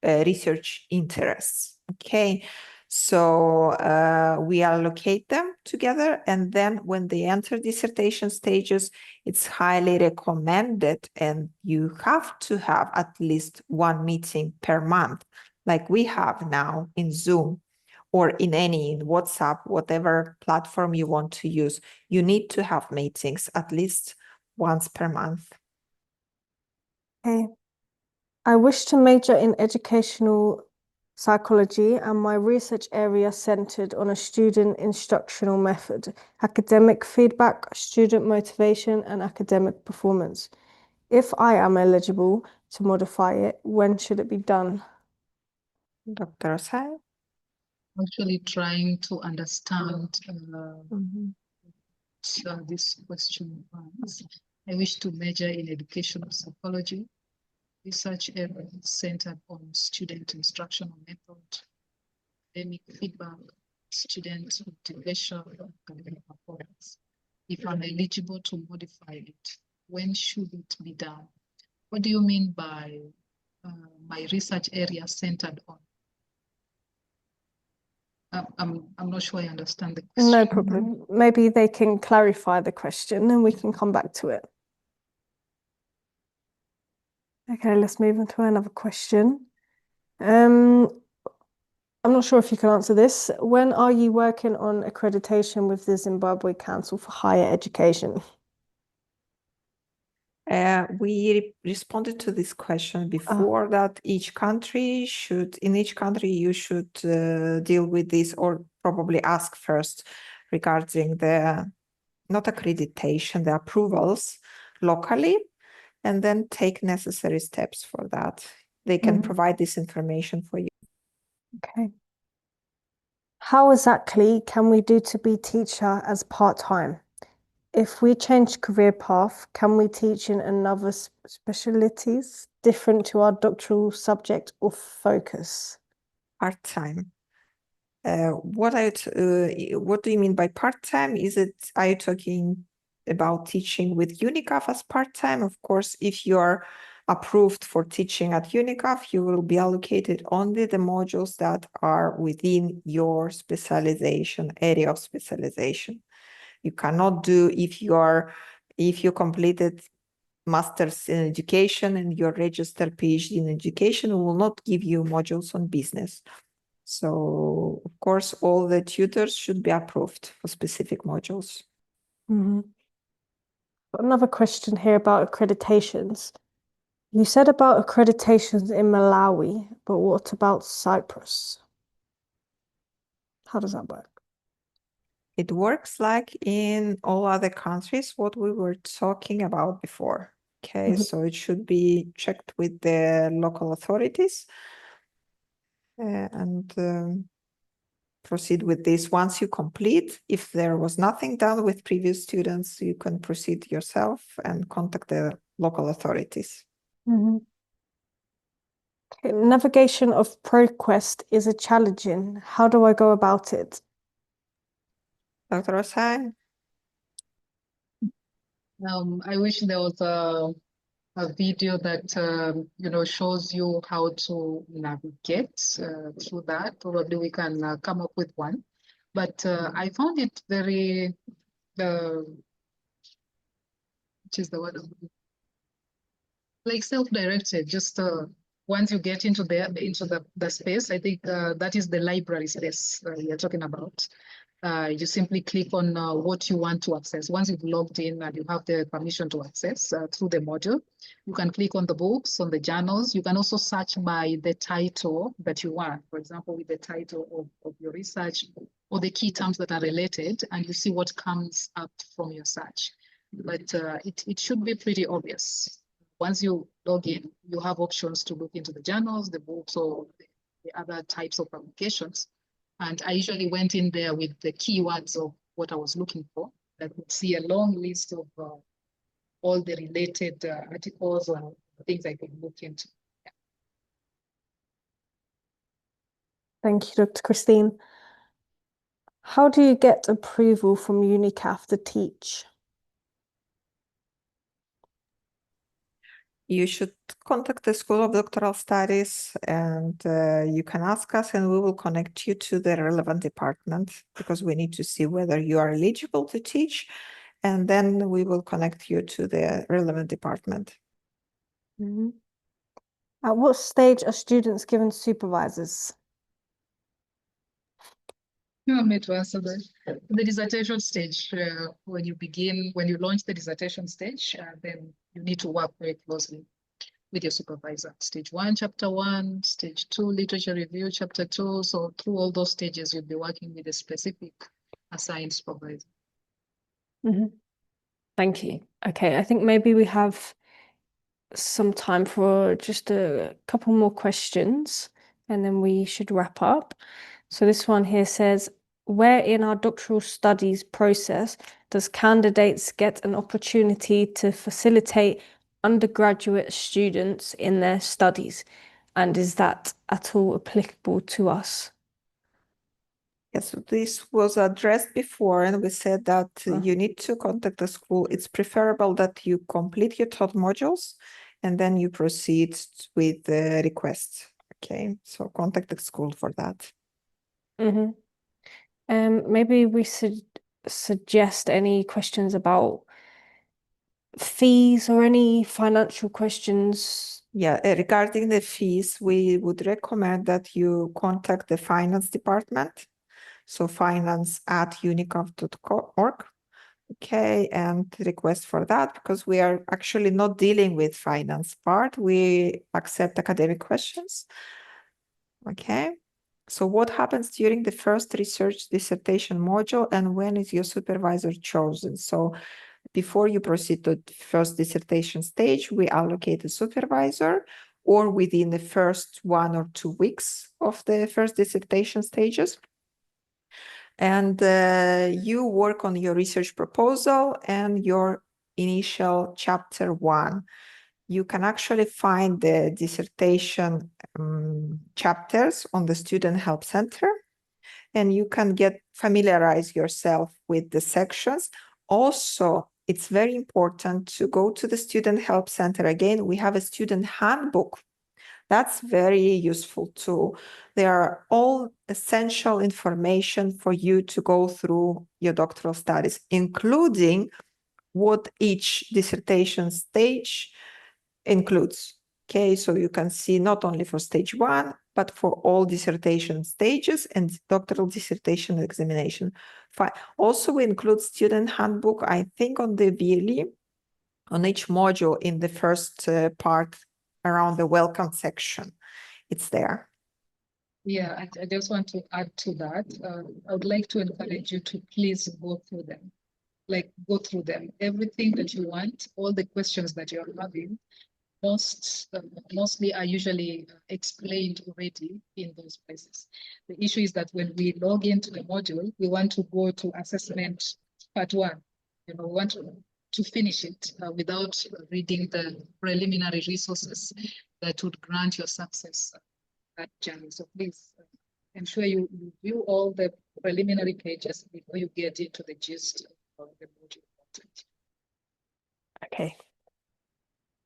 research interests. Okay, so we allocate them together, and then when they enter dissertation stages, it's highly recommended, and you have to have at least 1 meeting per month, like we have now in Zoom or in WhatsApp, whatever platform you want to use. You need to have meetings at least once per month. Okay. I wish to major in educational psychology and my research area centered on a student instructional method, academic feedback, student motivation, and academic performance. If I am eligible to modify it, when should it be done? Dr. Osai? Actually trying to understand Mhm. this question. I wish to major in educational psychology, research area centered on student instructional method, academic feedback, student motivation, and academic performance. If I'm eligible to modify it, when should it be done? What do you mean by my research area centered on? I'm not sure I understand the question. No problem. Maybe they can clarify the question and we can come back to it. Okay, let's move on to another question. I'm not sure if you can answer this. When are you working on accreditation with the Zimbabwe Council for Higher Education? We responded to this question before that in each country you should deal with this or probably ask first regarding the not accreditation, the approvals locally, and then take necessary steps for that. They can provide this information for you. Okay. How exactly can we do to be teacher as part-time? If we change career path, can we teach in another specialties different to our doctoral subject or focus? Part-time. What do you mean by part-time? Are you talking about teaching with Unicaf as part-time? Of course, if you are approved for teaching at Unicaf, you will be allocated only the modules that are within your specialization, area of specialization. You cannot do if you completed master's in education and your registered PhD in education, we will not give you modules on business. So, of course, all the tutors should be approved for specific modules. Another question here about accreditations. You said about accreditations in Malawi, but what about Cyprus? How does that work? It works like in all other countries, what we were talking about before. Okay, so it should be checked with the local authorities and proceed with this. Once you complete, if there was nothing done with previous students, you can proceed yourself and contact the local authorities. Okay, navigation of ProQuest is a challenging. How do I go about it? Dr. Osai? I wish there was a video that shows you how to navigate through that. Probably we can come up with one. But I found it very, which is the word, like self-directed. Just once you get into the space, I think that is the library space you're talking about. You simply click on what you want to access. Once you've logged in and you have the permission to access through the module, you can click on the books, on the journals. You can also search by the title that you want. For example, with the title of your research or the key terms that are related, and you see what comes up from your search. But it should be pretty obvious. Once you log in, you have options to look into the journals, the books, or the other types of publications. And I usually went in there with the keywords of what I was looking for. I could see a long list of all the related articles or things I could look into. Yeah. Thank you, Dr. Christine. How do you get approval from Unicaf to teach? You should contact the School of Doctoral Studies and you can ask us and we will connect you to the relevant department because we need to see whether you are eligible to teach and then we will connect you to the relevant department. At what stage are students given supervisors? You want me to answer that? The dissertation stage, when you launch the dissertation stage, then you need to work very closely with your supervisor. Stage 1, chapter 1, stage 2, literature review, chapter 2. So through all those stages, you'll be working with a specific assigned supervisor. Thank you. Okay, I think maybe we have some time for just a couple more questions. and then we should wrap up. So this one here says, where in our doctoral studies process does candidates get an opportunity to facilitate undergraduate students in their studies? And is that at all applicable to us? Yes, so this was addressed before, and we said that Oh. you need to contact the school. It's preferable that you complete your taught modules and then you proceed with the request. Okay, so contact the school for that. Mm-hmm. Maybe we should suggest any questions about fees or any financial questions. Yeah, regarding the fees, we would recommend that you contact the finance department. So finance@unicaf.org. Okay, and request for that, because we are actually not dealing with finance part. We accept academic questions. Okay, so what happens during the first research dissertation module, and when is your supervisor chosen? So before you proceed to the first dissertation stage, we allocate a supervisor, or within the first 1 or 2 weeks of the first dissertation stages. And you work on your research proposal and your initial chapter 1. You can actually find the dissertation chapters on the Student Help Center, and you can familiarize yourself with the sections. Also, it's very important to go to the Student Help Center. Again, we have a student handbook. That's very useful too. There are all essential information for you to go through your doctoral studies, including what each dissertation stage includes. Okay, so you can see not only for stage 1, but for all dissertation stages and doctoral dissertation examination. Also, we include student handbook, I think, on the VLE, on each module in the first part around the welcome section. It's there. Yeah, I just want to add to that. I would like to encourage you to please go through them. Like, go through them. Everything that you want, all the questions that you're having, mostly are usually explained already in those places. The issue is that when we log into the module, we want to go to assessment part 1. We want to finish it without reading the preliminary resources that would grant your success that journey. So please ensure you view all the preliminary pages before you get into the gist of the module content. Okay.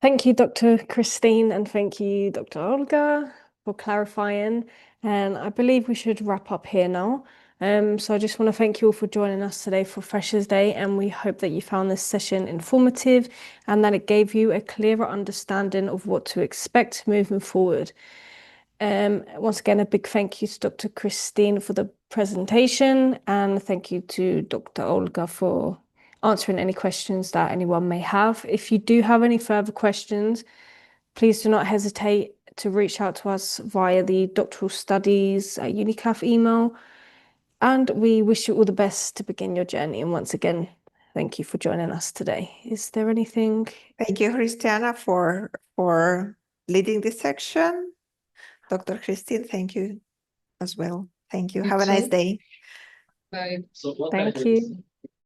Thank you, Dr. Christine, and thank you, Dr. Olga, for clarifying. And I believe we should wrap up here now. So I just want to thank you all for joining us today for Freshers' Day, and we hope that you found this session informative and that it gave you a clearer understanding of what to expect moving forward. Once again, a big thank you to Dr. Christine for the presentation, and thank you to Dr. Olga for answering any questions that anyone may have. If you do have any further questions, please do not hesitate to reach out to us via the Doctoral Studies at Unicaf email. And we wish you all the best to begin your journey. And once again, thank you for joining us today. Is there anything? Thank you, Christiana, for leading this section. Dr. Christine, thank you as well. Thank you. Have a nice day. Bye. Thank you.